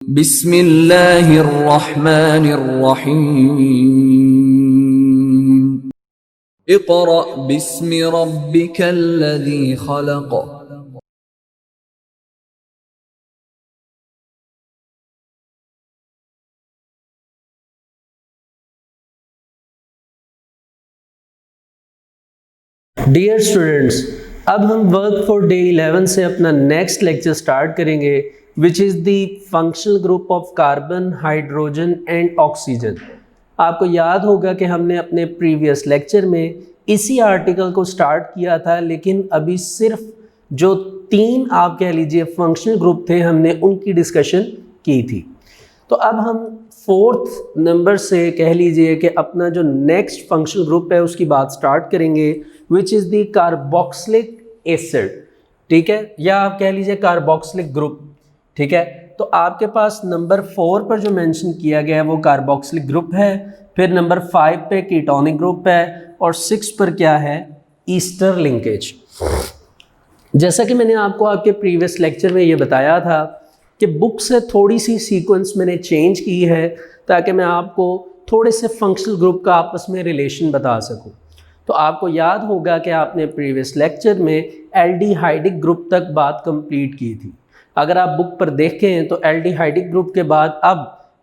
बिस्मिल्लाहिर्रहमानिर्रहीम। Iqra बिस्मि रब्बिकल्लज़ी खलक़। Dear students, अब हम वर्क फॉर डे 11 से अपना नेक्स्ट लेक्चर स्टार्ट करेंगे विच is the functional group of carbon, hydrogen and oxygen. आपको याद होगा कि हमने अपने प्रीवियस लेक्चर में इसी आर्टिकल को स्टार्ट किया था, लेकिन अभी सिर्फ जो 3 आप कह लीजिए फंक्शनल ग्रुप थे हमने उनकी डिस्कशन की थी। तो अब हम 4th नंबर से कह लीजिए कि अपना जो नेक्स्ट फंक्शनल ग्रुप है उसकी बात स्टार्ट करेंगे विच इज़ द कार्बोक्सिलिक एसिड। ठीक है, या आप कह लीजिए कार्बोक्सिलिक ग्रुप। ठीक है, तो आपके पास नंबर 4 पर जो मेंशन किया गया है वो कार्बोक्सिलिक ग्रुप है, फिर नंबर 5 पे कीटोनिक ग्रुप है और 6 पर क्या है, ईस्टर लिंकेज। जैसा कि मैंने आपको आपके प्रीवियस लेक्चर में ये बताया था कि बुक से थोड़ी सी सीक्वेंस मैंने चेंज की है ताकि मैं आपको थोड़े से फंक्शनल ग्रुप का आपस में रिलेशन बता सकूं। तो आपको याद होगा कि आपने प्रीवियस लेक्चर में एल्डिहाइडिक ग्रुप तक बात कंप्लीट की थी। अगर आप बुक पर देखें तो एल्डिहाइडिक ग्रुप के बाद अब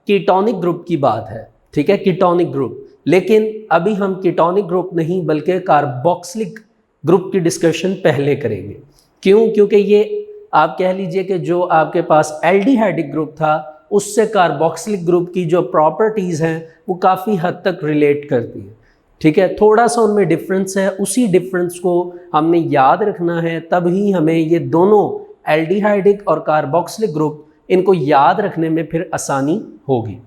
कीटोनिक ग्रुप की बात है। ठीक है, कीटोनिक ग्रुप, लेकिन अभी हम कीटोनिक ग्रुप नहीं बल्कि कार्बोक्सिलिक ग्रुप की डिस्कशन पहले करेंगे। क्यों? क्योंकि ये आप कह लीजिए कि जो आपके पास एल्डिहाइडिक ग्रुप था उससे कार्बोक्सिलिक ग्रुप की जो प्रॉपर्टीज़ हैं वो काफ़ी हद तक रिलेट करती हैं। ठीक है, थोड़ा सा उनमें डिफरेंस है, उसी डिफरेंस को हमने याद रखना है, तभी हमें ये दोनों एल्डिहाइडिक और कार्बोक्सिलिक ग्रुप इनको याद रखने में फिर आसानी होगी।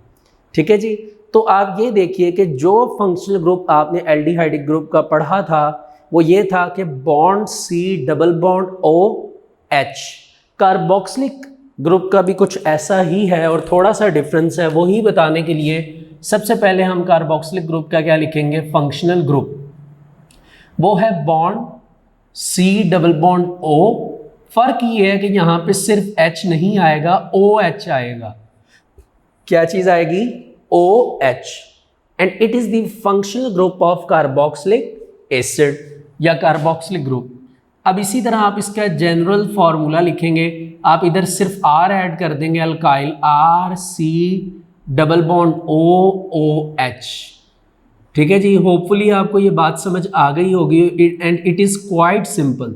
ठीक है जी, तो आप ये देखिए कि जो फंक्शनल ग्रुप आपने एल्डिहाइडिक ग्रुप का पढ़ा था वो ये था कि bond C double bond OH। Carboxylic group का भी कुछ ऐसा ही है और थोड़ा सा डिफरेंस है, वही बताने के लिए सबसे पहले हम कार्बोक्सिलिक ग्रुप का क्या लिखेंगे, फंक्शनल ग्रुप। वो है bond C double bond O। फर्क ये है कि यहाँ पे सिर्फ H नहीं आएगा, OH आएगा। क्या चीज आएगी, OH। And it is the functional group of carboxylic acid या कार्बोक्सिलिक ग्रुप। अब इसी तरह आप इसका जनरल फार्मूला लिखेंगे, आप इधर सिर्फ R ऐड कर देंगे, alkyl RC double bond OOH। ठीक है जी, होपफुली आपको ये बात समझ आ गई होगी and it is quite simple.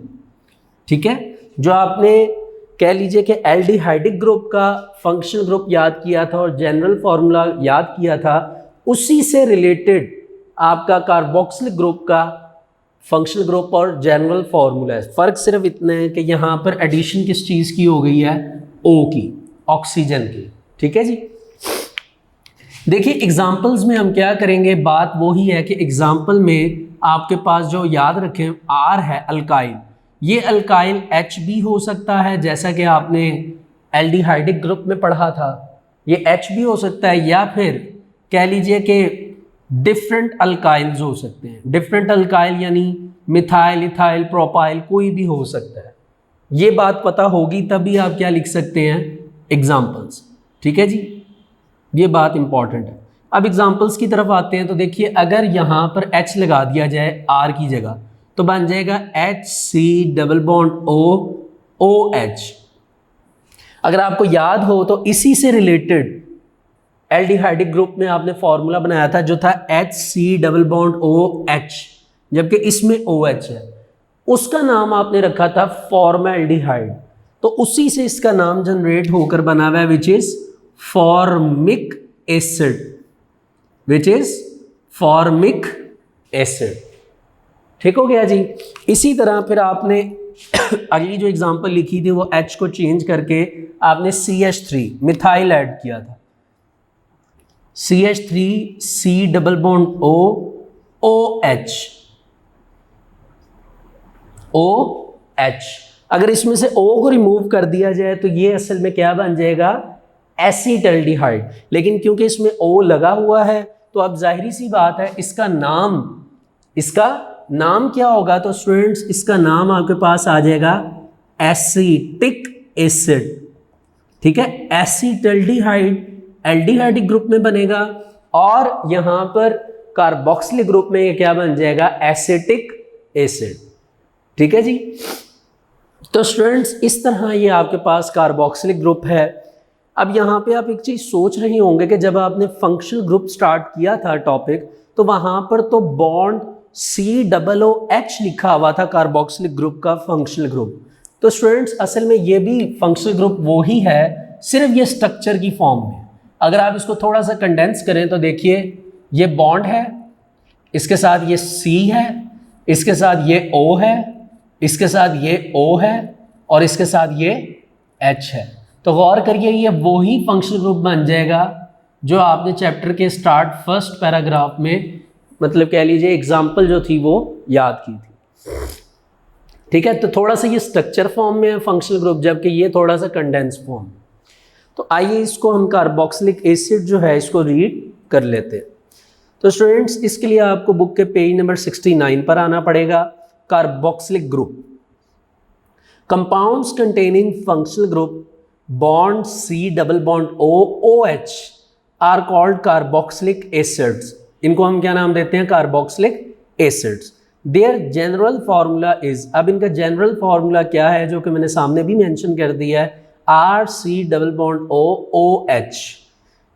ठीक है, जो आपने कह लीजिए कि एल्डिहाइडिक ग्रुप का फंक्शनल ग्रुप याद किया था और जनरल फार्मूला याद किया था, उसी से रिलेटेड आपका कार्बोक्सिलिक ग्रुप का फंक्शनल ग्रुप और जनरल फार्मूला है। फ़र्क सिर्फ इतना है कि यहाँ पर एडिशन किस चीज़ की हो गई है, O की, ऑक्सीजन की। ठीक है जी, देखिए एग्जाम्पल्स में हम क्या करेंगे, बात वही है कि एग्जाम्पल में आपके पास जो याद रखें R है अल्काइल, ये अल्काइल H भी हो सकता है जैसा कि आपने एल्डिहाइडिक ग्रुप में पढ़ा था, ये H भी हो सकता है, या फिर कह लीजिए कि डिफरेंट अल्काइल्स हो सकते हैं। डिफरेंट अल्काइल यानी मिथाइल, इथाइल, प्रोपाइल, कोई भी हो सकता है। ये बात पता होगी तभी आप क्या लिख सकते हैं, एग्जाम्पल्स। ठीक है जी, ये बात इंपॉर्टेंट है। अब एग्जाम्पल्स की तरफ आते हैं तो देखिए अगर यहाँ पर H लगा दिया जाए R की जगह तो बन जाएगा HC डबल बॉन्ड OOH। अगर आपको याद हो तो इसी से रिलेटेड एल्डिहाइडिक ग्रुप में आपने फॉर्मूला बनाया था जो था HC डबल बॉन्ड OH, जबकि इसमें OH है, उसका नाम आपने रखा था फॉर्मेल्डिहाइड। तो उसी से इसका नाम जनरेट होकर बना हुआ है which is formic acid, which is formic acid. ठीक हो गया जी। इसी तरह फिर आपने अगली जो एग्जांपल लिखी थी वो H को चेंज करके आपने CH3 मिथाइल ऐड किया था, CH3 C double bond OH। अगर इसमें से O को रिमूव कर दिया जाए तो ये असल में क्या बन जाएगा, एसिटल्डिहाइड। लेकिन क्योंकि इसमें O लगा हुआ है तो अब जाहिर सी बात है इसका नाम क्या होगा, तो स्टूडेंट्स इसका नाम आपके पास आ जाएगा एसिटिक एसिड। ठीक है, एसिटल्डिहाइड एल्डिहाइडिक ग्रुप में बनेगा और यहां पर कार्बोक्सिलिक ग्रुप में ये क्या बन जाएगा, एसिटिक एसिड। ठीक है जी। तो स्टूडेंट्स इस तरह ये आपके पास कार्बोक्सिलिक ग्रुप है। अब यहाँ पे आप एक चीज़ सोच रहे होंगे कि जब आपने फंक्शनल ग्रुप स्टार्ट किया था टॉपिक, तो वहाँ पर तो बॉन्ड COOH लिखा हुआ था कार्बोक्सिलिक ग्रुप का फंक्शनल ग्रुप। तो स्टूडेंट्स असल में ये भी फंक्शनल ग्रुप वो ही है, सिर्फ ये स्ट्रक्चर की फॉर्म में। अगर आप इसको थोड़ा सा कंडेंस करें तो देखिए ये बॉन्ड है, इसके साथ ये C है, इसके साथ ये O है, इसके साथ ये O है और इसके साथ ये H है। तो गौर करिए ये वही फंक्शनल ग्रुप बन जाएगा जो आपने चैप्टर के स्टार्ट फर्स्ट पैराग्राफ में, मतलब कह लीजिए एग्जाम्पल जो थी वो याद की थी। ठीक है, तो थोड़ा सा ये स्ट्रक्चर फॉर्म में है फंक्शनल ग्रुप, जबकि ये थोड़ा सा कंडेंस फॉर्म। तो आइए इसको हम कार्बोक्सिलिक एसिड जो है इसको रीड कर लेते हैं। तो स्टूडेंट्स इसके लिए आपको बुक के पेज नंबर 69 पर आना पड़ेगा। Carboxylic group, compounds containing functional group bond C double bond OH are called carboxylic acids. इनको हम क्या नाम देते हैं, carboxylic acids. Their general formula is, अब इनका जनरल फार्मूला क्या है जो कि मैंने सामने भी मेंशन कर दिया है, RC डबल बॉन्ड OH।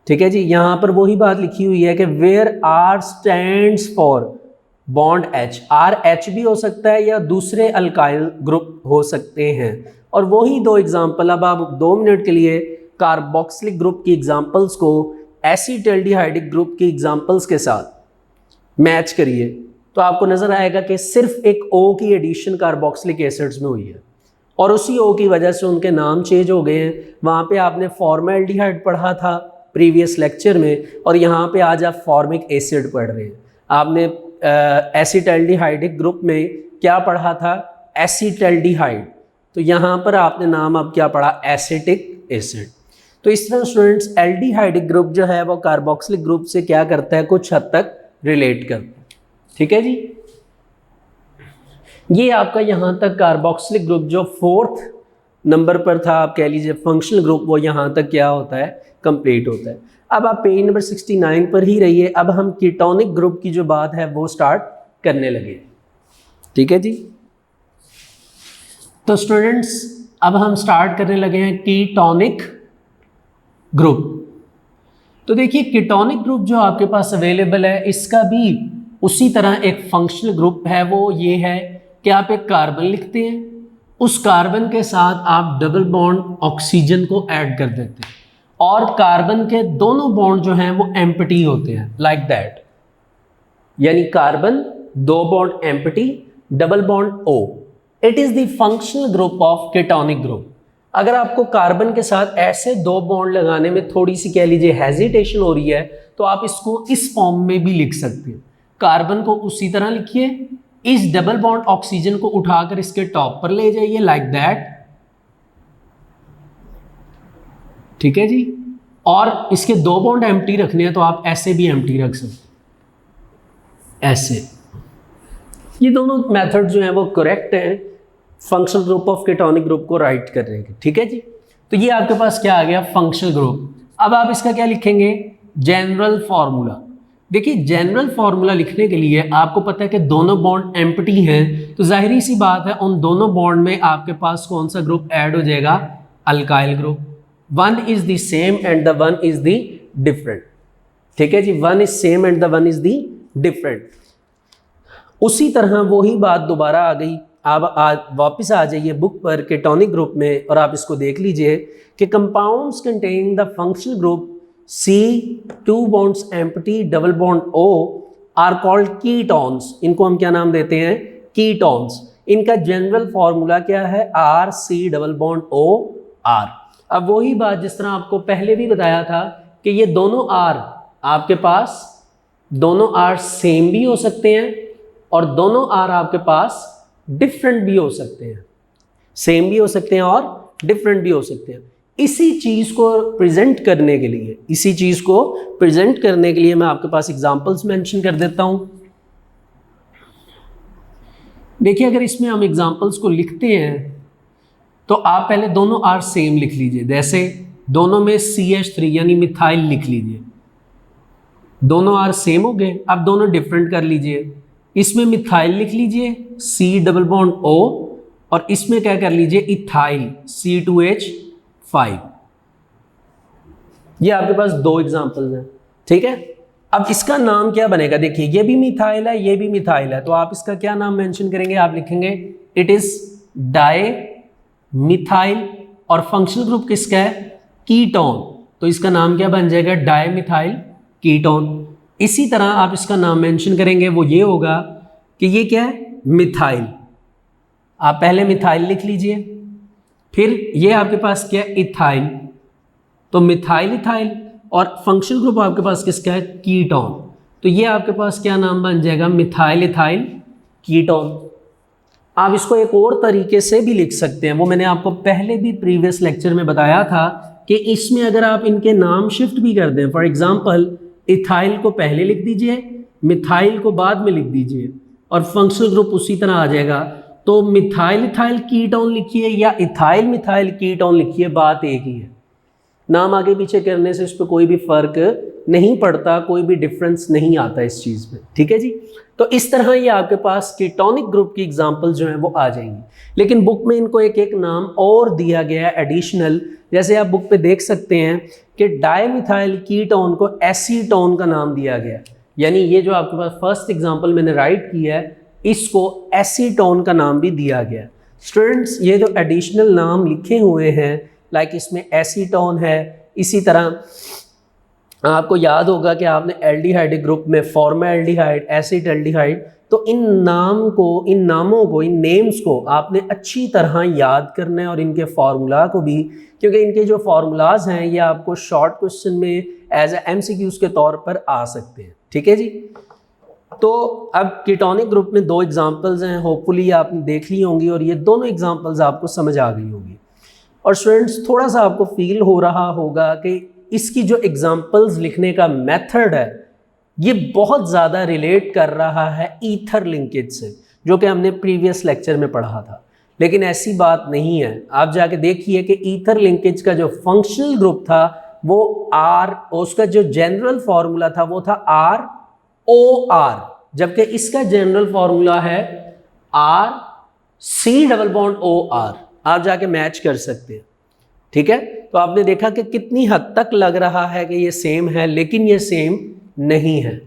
ठीक है जी, यहाँ पर वही बात लिखी हुई है कि where R stands for bond H, RH भी हो सकता है या दूसरे अल्काइल ग्रुप हो सकते हैं। और वही दो एग्जाम्पल, अब आप 2 मिनट के लिए कार्बोक्सिलिक ग्रुप की एग्जाम्पल्स को एसिटल्डिहाइडिक ग्रुप की एग्जाम्पल्स के साथ मैच करिए तो आपको नजर आएगा कि सिर्फ एक O की एडिशन कार्बोक्सिलिक एसिड्स में हुई है और उसी O की वजह से उनके नाम चेंज हो गए हैं। वहाँ पे आपने फॉर्मेल्डिहाइड पढ़ा था प्रीवियस लेक्चर में और यहाँ पे आज आप फॉर्मिक एसिड पढ़ रहे हैं। आपने एसिटल्डिहाइडिक ग्रुप में क्या पढ़ा था, एसिटल्डिहाइड, तो यहाँ पर आपने नाम अब क्या पढ़ा, एसिटिक एसिड। तो इस तरह स्टूडेंट्स एल्डिहाइडिक ग्रुप जो है वो कार्बोक्सिलिक ग्रुप से क्या करता है, कुछ हद तक रिलेट करता है। ठीक है जी, ये आपका यहाँ तक कार्बोक्सिलिक ग्रुप जो 4th नंबर पर था, आप कह लीजिए फंक्शनल ग्रुप, वो यहाँ तक क्या होता है, कंप्लीट होता है। अब आप पेज नंबर 69 पर ही रहिए। अब हम कीटोनिक ग्रुप की जो बात है वो स्टार्ट करने लगे। ठीक है जी, तो स्टूडेंट्स अब हम स्टार्ट करने लगे हैं कीटोनिक ग्रुप। तो देखिए कीटोनिक ग्रुप जो आपके पास अवेलेबल है इसका भी उसी तरह एक फंक्शनल ग्रुप है, वो ये है कि आप एक कार्बन लिखते हैं, उस कार्बन के साथ आप डबल बॉन्ड ऑक्सीजन को ऐड कर देते हैं और कार्बन के दोनों बॉन्ड जो हैं वो एम्प्टी होते हैं, लाइक दैट। यानी carbon 2 bond empty, double bond O। It is the functional group of ketonic group. अगर आपको कार्बन के साथ ऐसे 2 बॉन्ड लगाने में थोड़ी सी कह लीजिए हेजिटेशन हो रही है तो आप इसको इस फॉर्म में भी लिख सकते हैं। कार्बन को उसी तरह लिखिए, इस डबल बॉन्ड ऑक्सीजन को उठाकर इसके टॉप पर ले जाइए, लाइक दैट। ठीक है जी, और इसके 2 बॉन्ड एम्प्टी रखने हैं तो आप ऐसे भी एम्प्टी रख सकते हैं, ऐसे। ये दोनों मेथड जो हैं वो करेक्ट हैं functional group of ketonic group को राइट करने के। ठीक है जी, तो ये आपके पास क्या आ गया, फंक्शनल ग्रुप। अब आप इसका क्या लिखेंगे, जनरल फार्मूला। देखिए जनरल फार्मूला लिखने के लिए आपको पता है कि दोनों बॉन्ड एम्प्टी हैं, तो जाहिर सी बात है उन दोनों बॉन्ड में आपके पास कौन सा ग्रुप ऐड हो जाएगा, alkyl group. One is the same and the one is the different. ठीक है जी, one is same and the one is the different. उसी तरह वही बात दोबारा आ गई। आप वापस आ जाइए बुक पर कीटोनिक ग्रुप में और आप इसको देख लीजिए कि compounds containing the functional group C 2 bonds empty double bond O are called ketones. इनको हम क्या नाम देते हैं, कीटोन्स। इनका जनरल फॉर्मूला क्या है, RC double bond O R। अब वही बात जिस तरह आपको पहले भी बताया था कि ये दोनों R आपके पास, दोनों R सेम भी हो सकते हैं और दोनों R आपके पास डिफरेंट भी हो सकते हैं, सेम भी हो सकते हैं और डिफरेंट भी हो सकते हैं। इसी चीज़ को प्रेजेंट करने के लिए, इसी चीज़ को प्रेजेंट करने के लिए मैं आपके पास एग्जांपल्स मेंशन कर देता हूं। देखिए अगर इसमें हम एग्जांपल्स को लिखते हैं तो आप पहले दोनों आर सेम लिख लीजिए। जैसे दोनों में CH3 यानी मिथाइल लिख लीजिए, दोनों आर सेम हो गए। अब दोनों डिफरेंट कर लीजिए, इसमें मिथाइल लिख लीजिए C डबल बॉन्ड O, और इसमें क्या कर लीजिए इथाइल C2H5। ये आपके पास दो एग्जांपल्स हैं, ठीक है। अब इसका नाम क्या बनेगा, देखिए ये भी मिथाइल है, ये भी मिथाइल है, तो आप इसका क्या नाम मेंशन करेंगे, आप लिखेंगे इट इज डाई मिथाइल, और फंक्शनल ग्रुप किसका है, कीटोन, तो इसका नाम क्या बन जाएगा, डाई मिथाइल कीटोन। इसी तरह आप इसका नाम मेंशन करेंगे, वो ये होगा कि ये क्या है, मिथाइल। आप पहले मिथाइल लिख लीजिए, फिर ये आपके पास क्या है, इथाइल, तो मिथाइल इथाइल, और फंक्शनल ग्रुप आपके पास किसका है, कीटोन, तो ये आपके पास क्या नाम बन जाएगा, मिथाइल इथाइल कीटोन। आप इसको एक और तरीके से भी लिख सकते हैं, वो मैंने आपको पहले भी प्रीवियस लेक्चर में बताया था कि इसमें अगर आप इनके नाम शिफ्ट भी कर दें, फॉर एग्जांपल इथाइल को पहले लिख दीजिए, मिथाइल को बाद में लिख दीजिए, और फंक्शनल ग्रुप उसी तरह आ जाएगा। तो मिथाइल इथाइल कीटोन लिखिए या इथाइल मिथाइल कीटोन लिखिए, बात एक ही है। नाम आगे पीछे करने से इस पर कोई भी फर्क नहीं पड़ता, कोई भी डिफरेंस नहीं आता इस चीज़ में, ठीक है जी। तो इस तरह ये आपके पास कीटोनिक ग्रुप की एग्जांपल जो हैं वो आ जाएंगी, लेकिन बुक में इनको एक एक नाम और दिया गया है एडिशनल। जैसे आप बुक पे देख सकते हैं कि डाईमिथाइल कीटोन को एसीटोन का नाम दिया गया, यानी ये जो आपके पास फर्स्ट एग्जांपल मैंने राइट किया है, इसको एसीटोन का नाम भी दिया गया। स्टूडेंट्स ये जो एडिशनल नाम लिखे हुए हैं, लाइक इसमें एसीटोन है, इसी तरह आपको याद होगा कि आपने एल्डिहाइड ग्रुप में फॉर्माल्डिहाइड, एसिटाल्डिहाइड, तो इन नामों को, इन नेम्स को आपने अच्छी तरह याद करना है, और इनके फार्मूला को भी, क्योंकि इनके जो फार्मूलाज हैं ये आपको शॉर्ट क्वेश्चन में एज ए MCQs के तौर पर आ सकते हैं, ठीक है जी। तो अब कीटोनिक ग्रुप में दो एग्जांपल्स हैं, होपफुली आपने देख ली होंगी, और ये दोनों एग्जांपल्स आपको समझ आ गई होगी। और स्टूडेंट्स थोड़ा सा आपको फील हो रहा होगा कि इसकी जो एग्जांपल्स लिखने का मेथड है ये बहुत ज़्यादा रिलेट कर रहा है ईथर लिंकेज से, जो कि हमने प्रीवियस लेक्चर में पढ़ा था, लेकिन ऐसी बात नहीं है। आप जाके देखिए कि ईथर लिंकेज का जो फंक्शनल ग्रुप था वो R, उसका जो जनरल फार्मूला था वो था ROR, जबकि इसका जनरल फार्मूला है RC डबल बॉन्ड OR। आप जाके मैच कर सकते हैं, ठीक है। तो आपने देखा कि कितनी हद तक लग रहा है कि ये सेम है, लेकिन ये सेम नहीं है।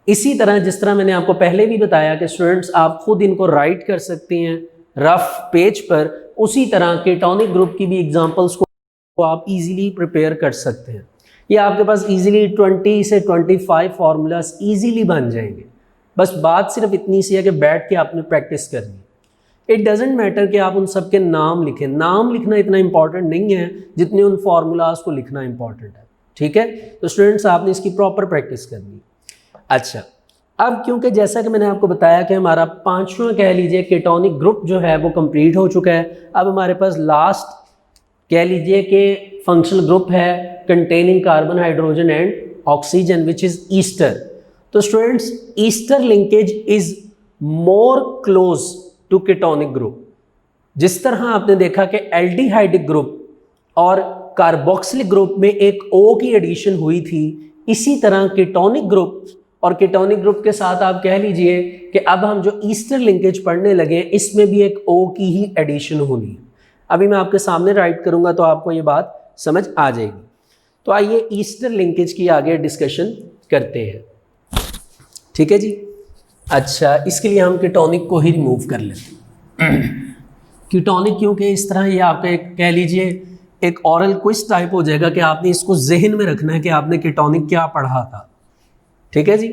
इसी तरह जिस तरह मैंने आपको पहले भी बताया कि स्टूडेंट्स आप खुद इनको राइट कर सकते हैं रफ पेज पर, उसी तरह कीटोनिक ग्रुप की भी एग्जांपल्स को आप इजीली प्रिपेयर कर सकते हैं। ये आपके पास इजीली 20 से 25 फार्मूलाज इजीली बन जाएंगे। बस बात सिर्फ इतनी सी है कि बैठ के आपने प्रैक्टिस करनी। इट डजेंट मैटर कि आप उन सब के नाम लिखें, नाम लिखना इतना इंपॉर्टेंट नहीं है जितने उन फार्मूलाज को लिखना इंपॉर्टेंट है, ठीक है। तो स्टूडेंट्स आपने इसकी प्रॉपर प्रैक्टिस करनी। अच्छा, अब क्योंकि जैसा कि मैंने आपको बताया कि हमारा पांचवा कह लीजिए कीटोनिक ग्रुप जो है वो कंप्लीट हो चुका है, अब हमारे पास लास्ट कह लीजिए कि फंक्शनल ग्रुप है containing carbon, hydrogen and oxygen, which is ester. तो students ester linkage is more close to ketonic group. जिस तरह आपने देखा कि एल्डिहाइडिक ग्रुप और कार्बोक्सिलिक ग्रुप में एक O की एडिशन हुई थी, इसी तरह कीटोनिक ग्रुप और कीटोनिक ग्रुप के साथ आप कह लीजिए कि अब हम जो ईस्टर लिंकेज पढ़ने लगे इसमें भी एक O की ही एडिशन होनी है। अभी मैं आपके सामने राइट करूंगा तो आपको ये बात समझ आ जाएगी। तो आइए ईस्टर लिंकेज की आगे डिस्कशन करते हैं, ठीक है जी। अच्छा, इसके लिए हम कीटोनिक को ही रिमूव कर लेते हैं। कीटोनिक क्योंकि इस तरह ये आपका एक कह लीजिए एक ऑरल क्विज टाइप हो जाएगा कि आपने इसको जहन में रखना है कि आपने कीटोनिक क्या पढ़ा था, ठीक है जी।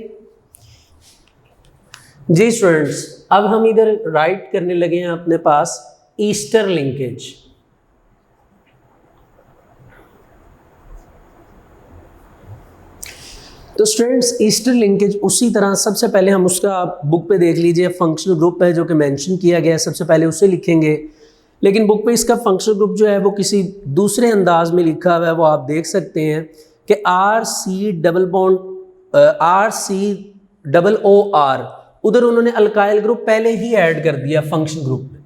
जी स्टूडेंट्स, अब हम इधर राइट करने लगे हैं अपने पास ईस्टर लिंकेज। तो स्टूडेंट्स ईस्टर लिंकेज उसी तरह सबसे पहले हम उसका आप बुक पे देख लीजिए, फंक्शनल ग्रुप है जो कि मेंशन किया गया है, सबसे पहले उसे लिखेंगे। लेकिन बुक पे इसका फंक्शनल ग्रुप जो है वो किसी दूसरे अंदाज में लिखा हुआ है, वो आप देख सकते हैं कि RC डबल बॉन्ड RCOOR, उधर उन्होंने अल्काइल ग्रुप पहले ही ऐड कर दिया फंक्शनल ग्रुप में।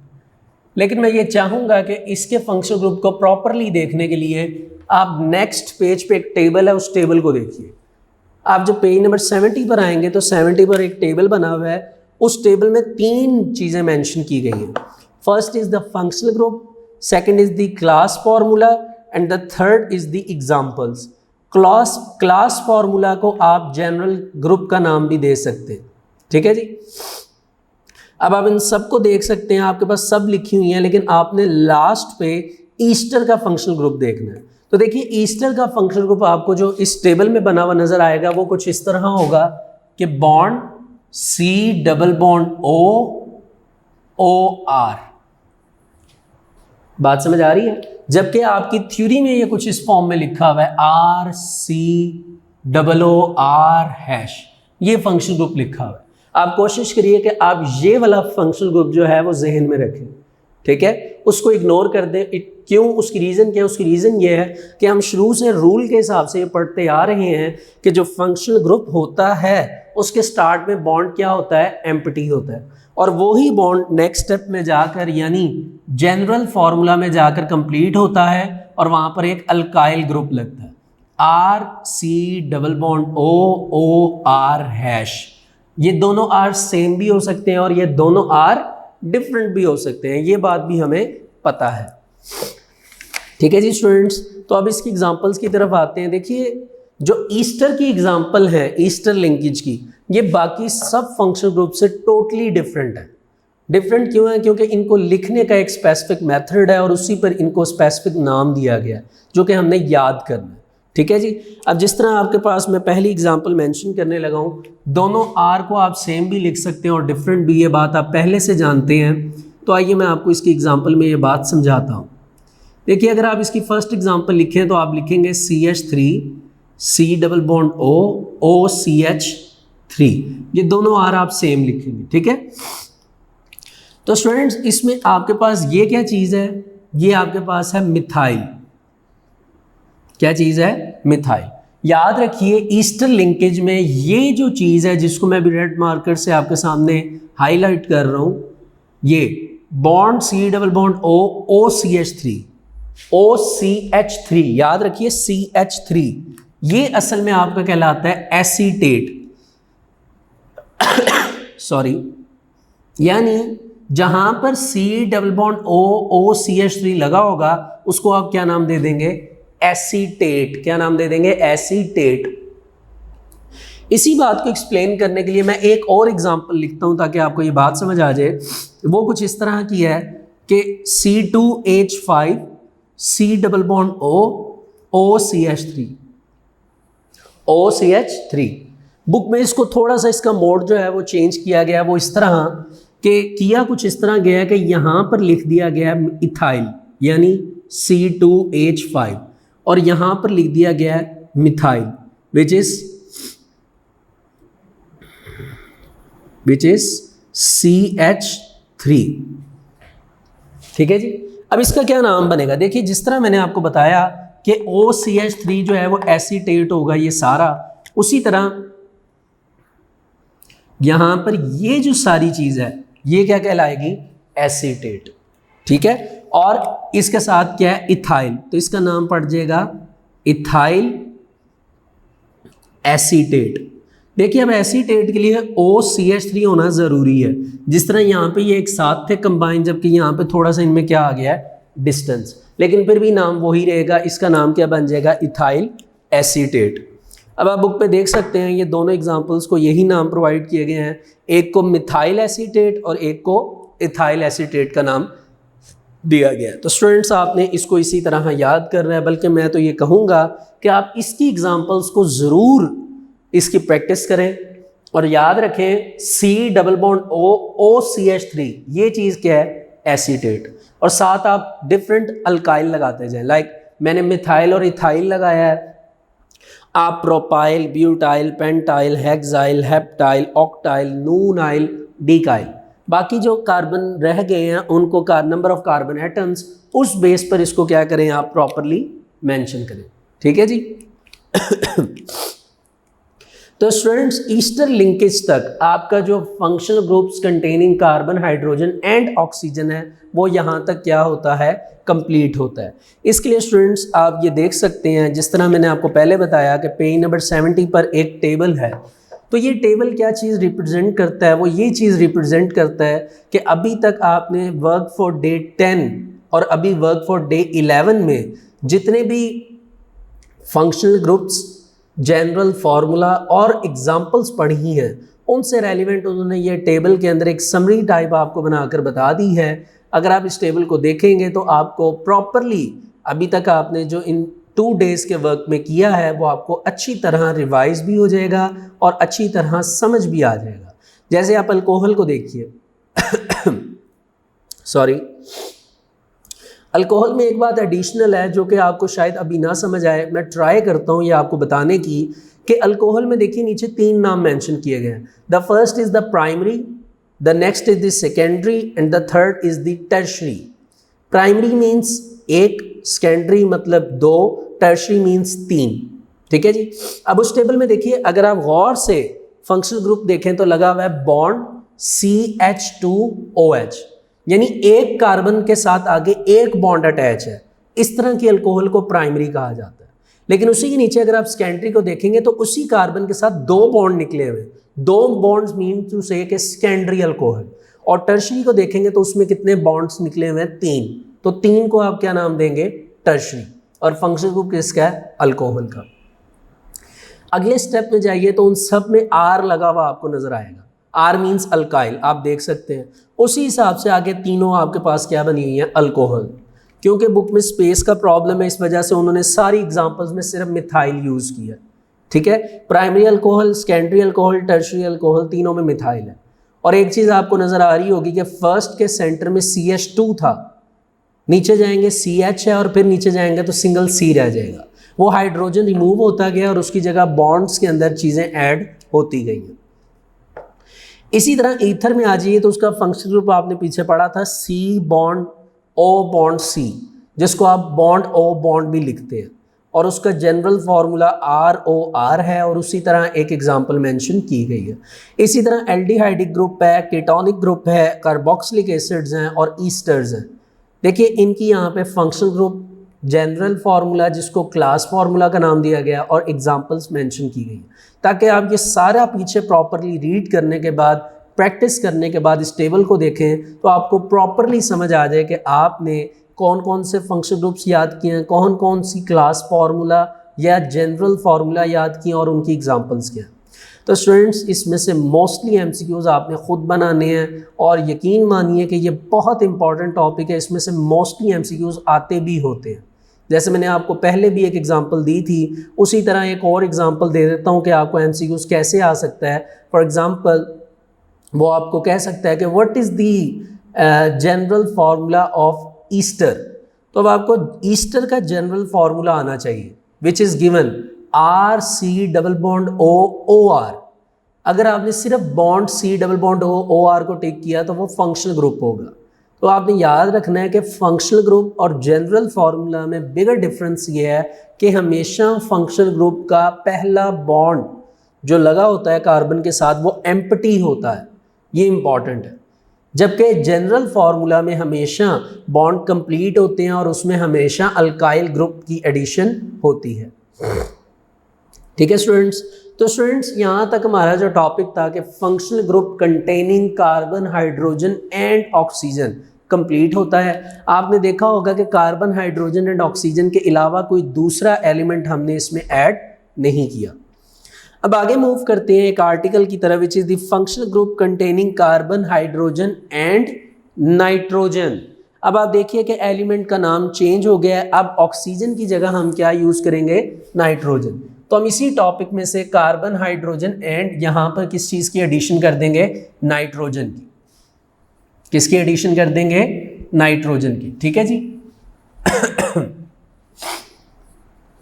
लेकिन मैं ये चाहूँगा कि इसके फंक्शनल ग्रुप को प्रॉपरली देखने के लिए आप नेक्स्ट पेज पे एक टेबल है, उस टेबल को देखिए। आप जब पेज नंबर 70 पर आएंगे तो 70 पर एक टेबल बना हुआ है, उस टेबल में 3 चीज़ें मेंशन की गई हैं। First is the functional group, second is the class formula and the third is the examples. Class formula को आप जनरल ग्रुप का नाम भी दे सकते हैं, ठीक है जी। अब आप इन सबको देख सकते हैं, आपके पास सब लिखी हुई हैं, लेकिन आपने लास्ट पे ईस्टर का फंक्शनल ग्रुप देखना है। तो देखिए ईस्टर का फंक्शनल ग्रुप आपको जो इस टेबल में बना हुआ नजर आएगा वो कुछ इस तरह होगा कि bond C double bond O R. बात समझ आ रही है? जबकि आपकी थ्योरी में ये कुछ इस फॉर्म में लिखा हुआ है R C double O R hash, ये फंक्शनल ग्रुप लिखा हुआ है। आप कोशिश करिए कि आप ये वाला फंक्शनल ग्रुप जो है वो जहन में रखें, ठीक है, उसको इग्नोर कर दें। क्यों? उसकी रीज़न क्या है? उसकी रीज़न ये है कि हम शुरू से रूल के हिसाब से ये पढ़ते आ रहे हैं कि जो फंक्शनल ग्रुप होता है उसके स्टार्ट में बॉन्ड क्या होता है? एम्प्टी होता है, और वही बॉन्ड नेक्स्ट स्टेप में जाकर यानी जनरल फार्मूला में जाकर कंप्लीट होता है और वहाँ पर एक अल्काइल ग्रुप लगता है, R C double bond O R hash. ये दोनों आर सेम भी हो सकते हैं और ये दोनों आर डिफरेंट भी हो सकते हैं, ये बात भी हमें पता है, ठीक है जी स्टूडेंट्स। तो अब इसकी एग्जांपल्स की तरफ आते हैं। देखिए जो ईस्टर की एग्जांपल है, ईस्टर लिंकेज की, ये बाकी सब फंक्शनल ग्रुप से टोटली डिफरेंट है। डिफरेंट क्यों है? क्योंकि इनको लिखने का एक स्पेसिफिक मेथड है और उसी पर इनको स्पेसिफिक नाम दिया गया है जो कि हमने याद करना है, ठीक है जी। अब जिस तरह आपके पास मैं पहली एग्जांपल मेंशन करने लगा हूँ, दोनों आर को आप सेम भी लिख सकते हैं और डिफरेंट भी, ये बात आप पहले से जानते हैं। तो आइए मैं आपको इसकी एग्जांपल में ये बात समझाता हूँ। देखिए अगर आप इसकी फर्स्ट एग्जांपल लिखें तो आप लिखेंगे CH3 C double bond O CH3, ये दोनों आर आप सेम लिखेंगे, ठीक है। तो स्टूडेंट्स इसमें आपके पास ये क्या चीज़ है? ये आपके पास है मिथाइल। क्या चीज़ है? मिथाइल। याद रखिए ईस्टर लिंकेज में ये जो चीज़ है जिसको मैं भी रेड मार्कर से आपके सामने हाईलाइट कर रहा हूँ, ये bond C double bond O OCH3, याद रखिए CH3, ये असल में आपका कहलाता है एसीटेट सॉरी, यानी जहां पर C डबल बॉन्ड OCH3 लगा होगा उसको आप क्या नाम दे देंगे? एसीटेट। क्या नाम दे देंगे? एसीटेट। इसी बात को एक्सप्लेन करने के लिए मैं एक और एग्जांपल लिखता हूं ताकि आपको ये बात समझ आ जाए। वो कुछ इस तरह की है कि C2H5 C double bond OCH3 book में इसको थोड़ा सा इसका मोड जो है वो चेंज किया गया। वो इस तरह कि किया कुछ इस तरह गया कि यहाँ पर लिख दिया गया इथाइल यानी C2H5 और यहाँ पर लिख दिया गया मिथाइल विच इज CH3, ठीक है जी। अब इसका क्या नाम बनेगा? देखिए जिस तरह मैंने आपको बताया कि OCH3 जो है वो एसीटेट होगा ये सारा, उसी तरह यहां पर ये जो सारी चीज है ये क्या कहलाएगी? एसीटेट, ठीक है। और इसके साथ क्या है? इथाइल, तो इसका नाम पड़ जाएगा इथाइल एसीटेट। देखिए अब एसीटेट के लिए OCH3 होना ज़रूरी है। जिस तरह यहाँ पे ये एक साथ थे कंबाइन, जबकि यहाँ पे थोड़ा सा इनमें क्या आ गया है? डिस्टेंस, लेकिन फिर भी नाम वही रहेगा। इसका नाम क्या बन जाएगा? Ethyl acetate. अब आप बुक पे देख सकते हैं ये दोनों एग्जांपल्स को यही नाम प्रोवाइड किए गए हैं, एक को मिथाइल एसीटेट और एक को इथाइल एसीटेट का नाम दिया गया है। तो स्टूडेंट्स आपने इसको इसी तरह याद करना है, बल्कि मैं तो ये कहूँगा कि आप इसकी एग्जांपल्स को ज़रूर इसकी प्रैक्टिस करें और याद रखें C डबल बॉन्ड OCH3 ये चीज़ क्या है? एसीटेट। और साथ आप डिफरेंट अल्काइल लगाते जाएं, लाइक मैंने मिथाइल और इथाइल लगाया है, आप propyl, butyl, pentyl, hexyl, heptyl, octyl, nonyl, decyl, बाकी जो कार्बन रह गए हैं उनको नंबर ऑफ कार्बन एटम्स उस बेस पर इसको क्या करें? आप प्रॉपरली मेंशन करें, ठीक है जी। तो स्टूडेंट्स ईस्टर लिंकेज तक आपका जो functional groups containing carbon hydrogen and oxygen है वो यहाँ तक क्या होता है, कंप्लीट होता है। इसके लिए स्टूडेंट्स आप ये देख सकते हैं, जिस तरह मैंने आपको पहले बताया कि पेज नंबर 70 पर एक टेबल है, तो ये टेबल क्या चीज़ रिप्रेजेंट करता है, वो ये चीज़ रिप्रेजेंट करता है कि अभी तक आपने वर्क फॉर डे 10 और अभी वर्क फॉर डे 11 में जितने भी फंक्शनल ग्रुप्स, जनरल फार्मूला और एग्जाम्पल्स पढ़ी हैं उनसे रेलिवेंट उन्होंने ये टेबल के अंदर एक समरी टाइप आपको बनाकर बता दी है। अगर आप इस टेबल को देखेंगे तो आपको प्रॉपरली अभी तक आपने जो इन 2 डेज़ के वर्क में किया है वो आपको अच्छी तरह रिवाइज भी हो जाएगा और अच्छी तरह समझ भी आ जाएगा। जैसे आप अल्कोहल को देखिए सॉरी, अल्कोहल में एक बात एडिशनल है जो कि आपको शायद अभी ना समझ आए, मैं ट्राई करता हूँ ये आपको बताने की कि अल्कोहल में देखिए नीचे 3 नाम मेंशन किए गए हैं। The first is the primary, the next is the secondary and the third is the tertiary. Primary means 1, secondary मतलब 2, टर्शरी मीन्स 3। ठीक है जी। अब उस टेबल में देखिए, अगर आप गौर से फंक्शनल ग्रुप देखें तो लगा हुआ है बॉन्ड CH2OH, यानी एक कार्बन के साथ आगे एक बॉन्ड अटैच है। इस तरह की अल्कोहल को प्राइमरी कहा जाता है। लेकिन उसी के नीचे अगर आप सेकेंडरी को देखेंगे तो उसी कार्बन के साथ 2 बॉन्ड निकले हुए, 2 बॉन्ड्स मीन टू से कि सेकेंडरी अल्कोहल। और टर्शरी को देखेंगे तो उसमें कितने बॉन्ड्स निकले हुए हैं, 3। तो 3 को आप क्या नाम देंगे, टर्शरी। और फंक्शनल ग्रुप किसका है, अल्कोहल का। अगले स्टेप में जाइए तो उन सब में R लगा हुआ आपको नजर आएगा। R मीन्स अल्काइल, आप देख सकते हैं। उसी हिसाब से आगे तीनों आपके पास क्या बनी हुई है, अल्कोहल। क्योंकि बुक में स्पेस का प्रॉब्लम है, इस वजह से उन्होंने सारी एग्जांपल्स में सिर्फ मिथाइल यूज़ किया। ठीक है, primary alcohol, secondary alcohol, tertiary alcohol, तीनों में मिथाइल है। और एक चीज़ आपको नज़र आ रही होगी कि फर्स्ट के सेंटर में CH2 था, नीचे जाएंगे CH है और फिर नीचे जाएंगे तो सिंगल C रह जाएगा। वो हाइड्रोजन रिमूव होता गया और उसकी जगह बॉन्ड्स के अंदर चीज़ें ऐड होती गई हैं। इसी तरह ईथर में आ जाइए तो उसका फंक्शनल ग्रुप आपने पीछे पढ़ा था C bond O bond C, जिसको आप बॉन्ड O बॉन्ड भी लिखते हैं। और उसका जनरल फार्मूला ROR है और उसी तरह एक एग्जांपल मेंशन की गई है। इसी तरह एल्डिहाइडिक ग्रुप है, कीटोनिक ग्रुप है, कार्बोक्सिलिक एसिड्स हैं और ईस्टर्स हैं। देखिए इनकी यहाँ पे फंक्शनल ग्रुप, जनरल फार्मूला जिसको क्लास फार्मूला का नाम दिया गया और एग्जांपल्स मेंशन की गई, ताकि आप ये सारा पीछे प्रॉपरली रीड करने के बाद, प्रैक्टिस करने के बाद इस टेबल को देखें तो आपको प्रॉपरली समझ आ जाए कि आपने कौन कौन से फंक्शनल ग्रुप्स याद किए हैं, कौन कौन सी क्लास फार्मूला या जनरल फार्मूला याद किए और उनकी एग्जांपल्स क्या हैं। तो स्टूडेंट्स इसमें से मोस्टली MCQs आपने ख़ुद बनाने हैं और यकीन मानिए कि ये बहुत इंपॉर्टेंट टॉपिक है। इसमें से मोस्टली MCQs आते भी होते हैं। जैसे मैंने आपको पहले भी एक एग्जांपल दी थी, उसी तरह एक और एग्जांपल दे देता हूँ कि आपको MCQs कैसे आ सकता है। फॉर एग्जांपल वो आपको कह सकता है कि what is the general formula of Easter. तो अब आपको ईस्टर का जनरल फार्मूला आना चाहिए, which is given RC double bond OR। अगर आपने सिर्फ bond C double bond OR को टिक किया तो वो फंक्शनल ग्रुप होगा। तो आपने याद रखना है कि फंक्शनल ग्रुप और जनरल फार्मूला में बिगर डिफरेंस ये है कि हमेशा फंक्शनल ग्रुप का पहला बॉन्ड जो लगा होता है कार्बन के साथ वो एम्प्टी होता है, ये इंपॉर्टेंट है। जबकि जनरल फार्मूला में हमेशा बॉन्ड कंप्लीट होते हैं और उसमें हमेशा अल्काइल ग्रुप की एडिशन होती है। ठीक है स्टूडेंट्स, तो स्टूडेंट्स यहाँ तक हमारा जो टॉपिक था कि functional group containing carbon, hydrogen and oxygen complete होता है। आपने देखा होगा कि कार्बन, हाइड्रोजन एंड ऑक्सीजन के अलावा कोई दूसरा एलिमेंट हमने इसमें ऐड नहीं किया। अब आगे मूव करते हैं एक आर्टिकल की तरफ, which is the functional group containing carbon, hydrogen and nitrogen. अब आप देखिए कि एलिमेंट का नाम चेंज हो गया है। अब ऑक्सीजन की जगह हम क्या यूज करेंगे, नाइट्रोजन। तो हम इसी टॉपिक में से कार्बन, हाइड्रोजन एंड यहाँ पर किस चीज की एडिशन कर देंगे, नाइट्रोजन की। किसकी एडिशन कर देंगे, नाइट्रोजन की। ठीक है जी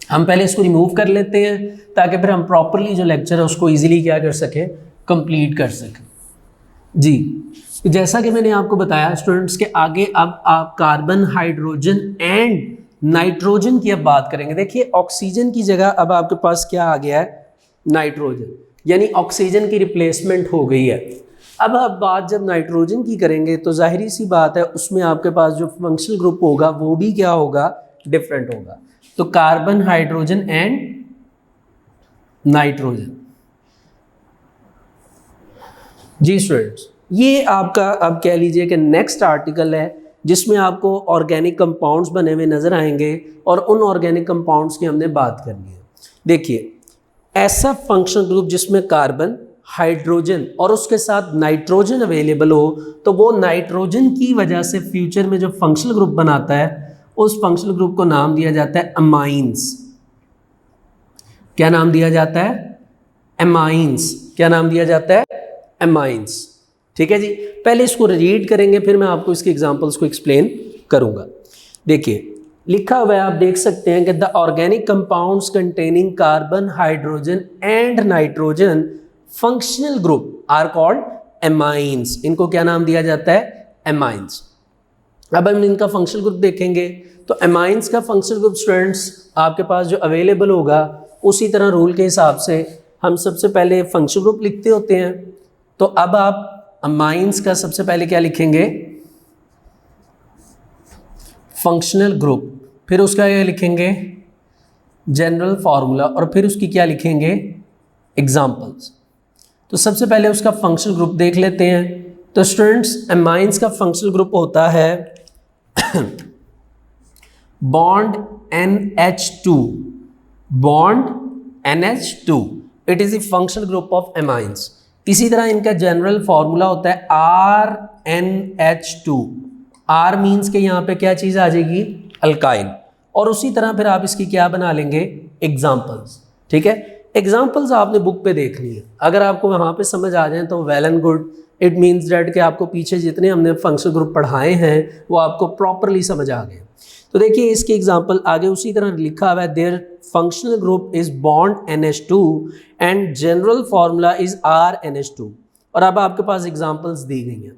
हम पहले इसको रिमूव कर लेते हैं ताकि फिर हम प्रॉपरली जो लेक्चर है उसको इजीली क्या कर सके, कंप्लीट कर सके जी। तो जैसा कि मैंने आपको बताया स्टूडेंट्स के आगे अब आप कार्बन, हाइड्रोजन एंड नाइट्रोजन की अब बात करेंगे। देखिए ऑक्सीजन की जगह अब आपके पास क्या आ गया है, नाइट्रोजन। यानी ऑक्सीजन की रिप्लेसमेंट हो गई है। अब आप बात जब नाइट्रोजन की करेंगे तो जाहिर सी बात है उसमें आपके पास जो फंक्शनल ग्रुप होगा वो भी क्या होगा, डिफरेंट होगा। तो कार्बन, हाइड्रोजन एंड नाइट्रोजन। जी स्टूडेंट्स, ये आपका अब कह लीजिए कि नेक्स्ट आर्टिकल है जिसमें आपको ऑर्गेनिक कंपाउंड्स बने हुए नजर आएंगे और उन ऑर्गेनिक कंपाउंड्स की हमने बात करनी है। देखिए, ऐसा फंक्शनल ग्रुप जिसमें कार्बन, हाइड्रोजन और उसके साथ नाइट्रोजन अवेलेबल हो, तो वो नाइट्रोजन की वजह से फ्यूचर में जो फंक्शनल ग्रुप बनाता है उस फंक्शनल ग्रुप को नाम दिया जाता है अमाइंस। क्या नाम दिया जाता है? अमाइंस। क्या नाम दिया जाता है? अमाइंस। ठीक है जी, पहले इसको रीड करेंगे फिर मैं आपको इसके एग्जांपल्स को एक्सप्लेन करूंगा। देखिए लिखा हुआ है, आप देख सकते हैं कि the organic compounds containing carbon, hydrogen and nitrogen functional group are called amines. इनको क्या नाम दिया जाता है? एमाइंस। अब हम इनका फंक्शनल ग्रुप देखेंगे तो एमाइंस का फंक्शनल ग्रुप स्टूडेंट्स आपके पास जो अवेलेबल होगा उसी तरह रूल के हिसाब से हम सबसे पहले फंक्शनल ग्रुप लिखते होते हैं। तो अब आप अमाइंस का सबसे पहले क्या लिखेंगे? Functional group. फिर उसका क्या लिखेंगे? General formula. और फिर उसकी क्या लिखेंगे? एग्जाम्पल्स। तो सबसे पहले उसका फंक्शनल ग्रुप देख लेते हैं। तो स्टूडेंट्स, अमाइंस का फंक्शनल ग्रुप होता है bond NH2, bond NH2। It is the functional group of amines. इसी तरह इनका जनरल फार्मूला होता है RNH2। R मीन्स के यहाँ पे क्या चीज़ आ जाएगी? अल्काइल। और उसी तरह फिर आप इसकी क्या बना लेंगे? एग्जाम्पल्स। ठीक है, एग्जाम्पल्स आपने बुक पे देखनी है। अगर आपको वहाँ पे समझ आ जाए तो well and good. It means that कि आपको पीछे जितने हमने फंक्शनल ग्रुप पढ़ाए हैं वो आपको प्रॉपरली समझ आ गए। तो देखिए इसकी एग्जाम्पल आगे उसी तरह लिखा हुआ है, their functional group is bond NH2 and general formula is RNH2। और अब आपके पास एग्जाम्पल्स दी गई हैं।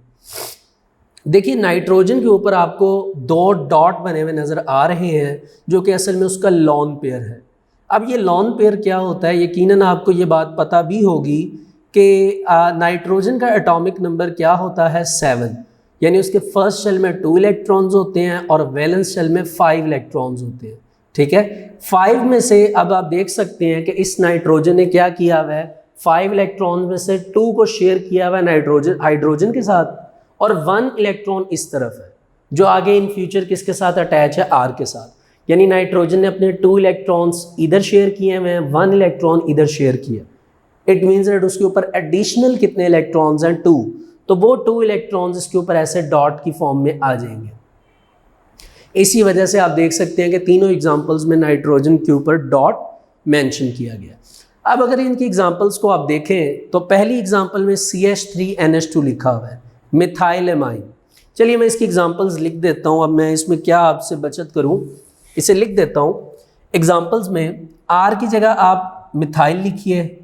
देखिए नाइट्रोजन के ऊपर आपको 2 डॉट बने हुए नज़र आ रहे हैं जो कि असल में उसका लॉन पेयर है। अब ये लॉन पेयर क्या होता है, यकीनन आपको ये बात पता भी होगी कि नाइट्रोजन का एटॉमिक नंबर क्या होता है? 7। यानी उसके फर्स्ट शेल में 2 इलेक्ट्रॉन्स होते हैं और वैलेंस शेल में 5 इलेक्ट्रॉन्स होते हैं। ठीक है, 5 में से अब आप देख सकते हैं कि इस नाइट्रोजन ने क्या किया हुआ है? 5 इलेक्ट्रॉन्स में से 2 को शेयर किया हुआ है नाइट्रोजन हाइड्रोजन के साथ और 1 इलेक्ट्रॉन इस तरफ है जो आगे इन फ्यूचर किसके साथ अटैच है? R के साथ। यानी नाइट्रोजन ने अपने 2 इलेक्ट्रॉन्स इधर शेयर किए हुए हैं, 1 इलेक्ट्रॉन इधर शेयर किया। इट मीन्स दैट उसके ऊपर एडिशनल कितने इलेक्ट्रॉन्स हैं? 2। तो वो 2 इलेक्ट्रॉन्स इसके ऊपर ऐसे डॉट की फॉर्म में आ जाएंगे। इसी वजह से आप देख सकते हैं कि तीनों एग्जांपल्स में नाइट्रोजन के ऊपर डॉट मेंशन किया गया। अब अगर इनकी एग्जांपल्स को आप देखें तो पहली एग्जांपल में CH3NH2 लिखा हुआ है, मिथाइल एमाइन। चलिए मैं इसकी एग्जांपल्स लिख देता हूँ। अब मैं इसमें क्या आपसे बचत करूँ, इसे लिख देता हूँ। एग्जांपल्स में R की जगह आप मिथाइल लिखिए,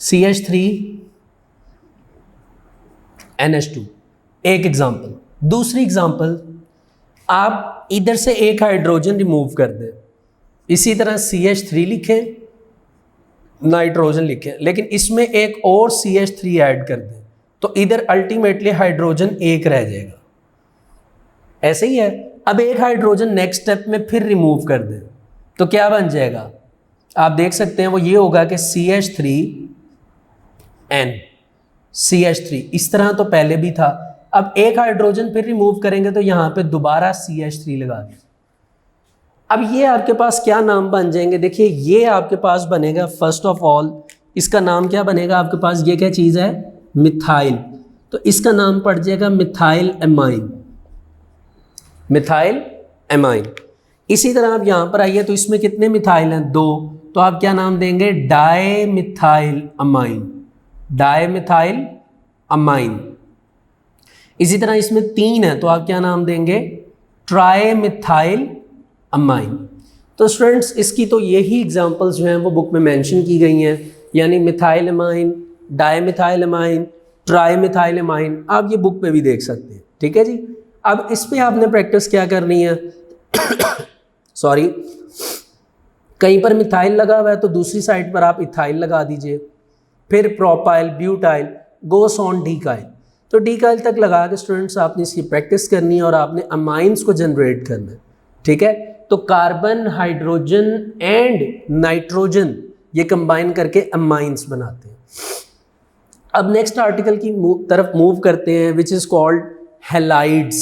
CH3NH2 एक एग्जांपल। दूसरी एग्जांपल, आप इधर से एक हाइड्रोजन रिमूव कर दें, इसी तरह CH3 लिखें, नाइट्रोजन लिखें, लेकिन इसमें एक और CH3 ऐड कर दें तो इधर अल्टीमेटली हाइड्रोजन एक रह जाएगा। ऐसे ही है। अब एक हाइड्रोजन नेक्स्ट स्टेप में फिर रिमूव कर दें तो क्या बन जाएगा? आप देख सकते हैं वो ये होगा कि CH3N, CH3। इस तरह तो पहले भी था। अब एक हाइड्रोजन फिर रिमूव करेंगे तो यहाँ पे दोबारा CH3 लगा दें। अब ये आपके पास क्या नाम बन जाएंगे? देखिए ये आपके पास बनेगा, फर्स्ट ऑफ ऑल इसका नाम क्या बनेगा आपके पास? ये क्या चीज़ है? मिथाइल। तो इसका नाम पड़ जाएगा मिथाइल एमाइन, मिथाइल एमाइन। इसी तरह आप यहाँ पर आइए तो इसमें कितने मिथाइल हैं? 2। तो आप क्या नाम देंगे? Di methyl amine, di methyl amine. इसी तरह इसमें 3 है तो आप क्या नाम देंगे? Tri methyl amine. तो स्टूडेंट्स इसकी तो यही एग्जांपल्स जो हैं वो बुक में मेंशन की गई हैं, यानी methyl amine, di methyl amine, tri methyl amine. आप ये बुक पे भी देख सकते हैं। ठीक है जी। अब इस पे आपने प्रैक्टिस क्या करनी है? सॉरी, कहीं पर मिथाइल लगा हुआ है तो दूसरी साइड पर आप इथाइल लगा दीजिए, फिर प्रोपाइल, ब्यूटाइल, गोस ऑन डीकाइल। तो डीकाइल तक लगा के स्टूडेंट्स आपने इसकी प्रैक्टिस करनी है और आपने अमाइंस को जनरेट करना है, ठीक है। तो कार्बन, हाइड्रोजन एंड नाइट्रोजन ये कंबाइन करके अमाइंस बनाते हैं। अब नेक्स्ट आर्टिकल की तरफ मूव करते हैं, विच इज़ कॉल्ड हैलाइड्स।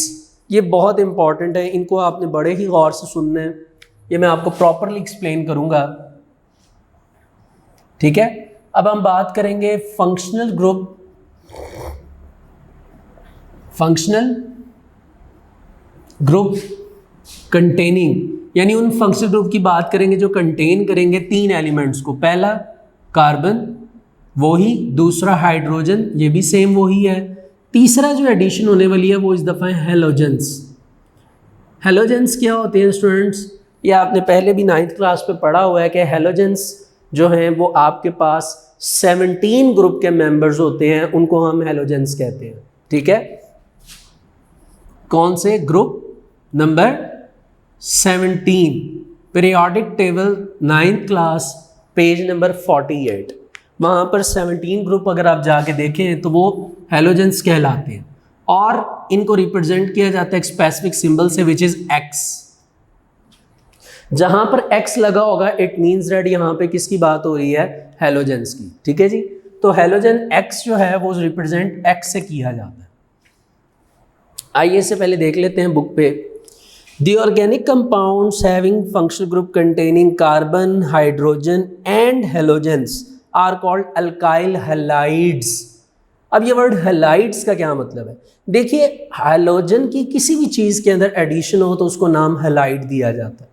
ये बहुत इंपॉर्टेंट है, इनको आपने बड़े ही गौर से सुनना है, ये मैं आपको प्रॉपरली एक्सप्लेन करूंगा, ठीक है। अब हम बात करेंगे functional group, functional group containing, यानी उन फंक्शनल ग्रुप की बात करेंगे जो कंटेन करेंगे 3 एलिमेंट्स को। पहला कार्बन, वही, दूसरा हाइड्रोजन, ये भी सेम वही है, तीसरा जो एडिशन होने वाली है वो इस दफ़ा है हेलोजेंस। हेलोजेंस क्या होते हैं स्टूडेंट्स, ये आपने पहले भी 9th क्लास पे पढ़ा हुआ है कि हेलोजेंस जो हैं वो आपके पास 17 ग्रुप के मेंबर्स होते हैं, उनको हम हेलोजेंस कहते हैं, ठीक है। कौन से group? Number 17, periodic table 9th class, page number 48, वहाँ पर 17 ग्रुप अगर आप जाके देखें तो वो हेलोजेंस कहलाते हैं और इनको रिप्रेजेंट किया जाता है एक स्पेसिफिक सिंबल से, विच इज़ एक्स। जहाँ पर एक्स लगा होगा इट मीन्स दैट यहाँ पे किसकी बात हो रही है? हेलोजेंस की, ठीक है जी। तो हेलोजन एक्स जो है वो रिप्रेजेंट एक्स से किया जाता है। आइए इससे पहले देख लेते हैं बुक पे। The organic compounds having functional group containing carbon, hydrogen and halogens are called alkyl halides। अब ये वर्ड halides का क्या मतलब है? देखिए, हेलोजन की किसी भी चीज़ के अंदर एडिशन हो तो उसको नाम हैलाइड दिया जाता है।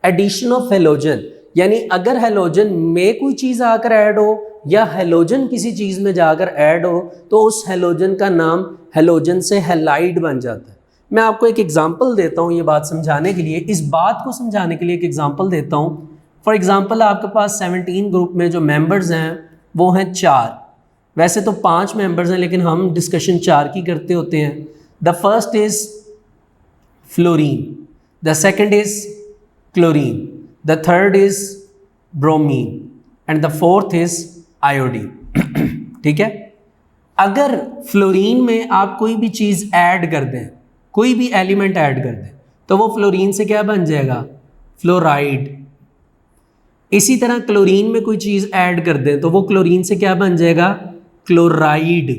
एडिशन ऑफ हेलोजन, यानी अगर हेलोजन में कोई चीज़ आकर ऐड हो या हेलोजन किसी चीज़ में जाकर ऐड हो तो उस हेलोजन का नाम हेलोजन से हैलाइड बन जाता है। मैं आपको एक एग्जांपल देता हूँ ये बात समझाने के लिए, इस बात को समझाने के लिए एक एग्जांपल देता हूँ। फॉर एग्जांपल आपके पास 17 ग्रुप में जो मेंबर्स हैं वो हैं 4, वैसे तो 5 मेंबर्स हैं लेकिन हम डिस्कशन 4 की करते होते हैं। The first is fluorine, the second is chlorine, the third is bromine and the fourth is iodine, ठीक है। अगर फ्लोरीन में आप कोई भी चीज़ ऐड कर दें, कोई भी एलिमेंट ऐड कर दें तो वो फ्लोरीन से क्या बन जाएगा? फ्लोराइड। इसी तरह क्लोरीन में कोई चीज़ ऐड कर दें तो वो क्लोरीन से क्या बन जाएगा? क्लोराइड।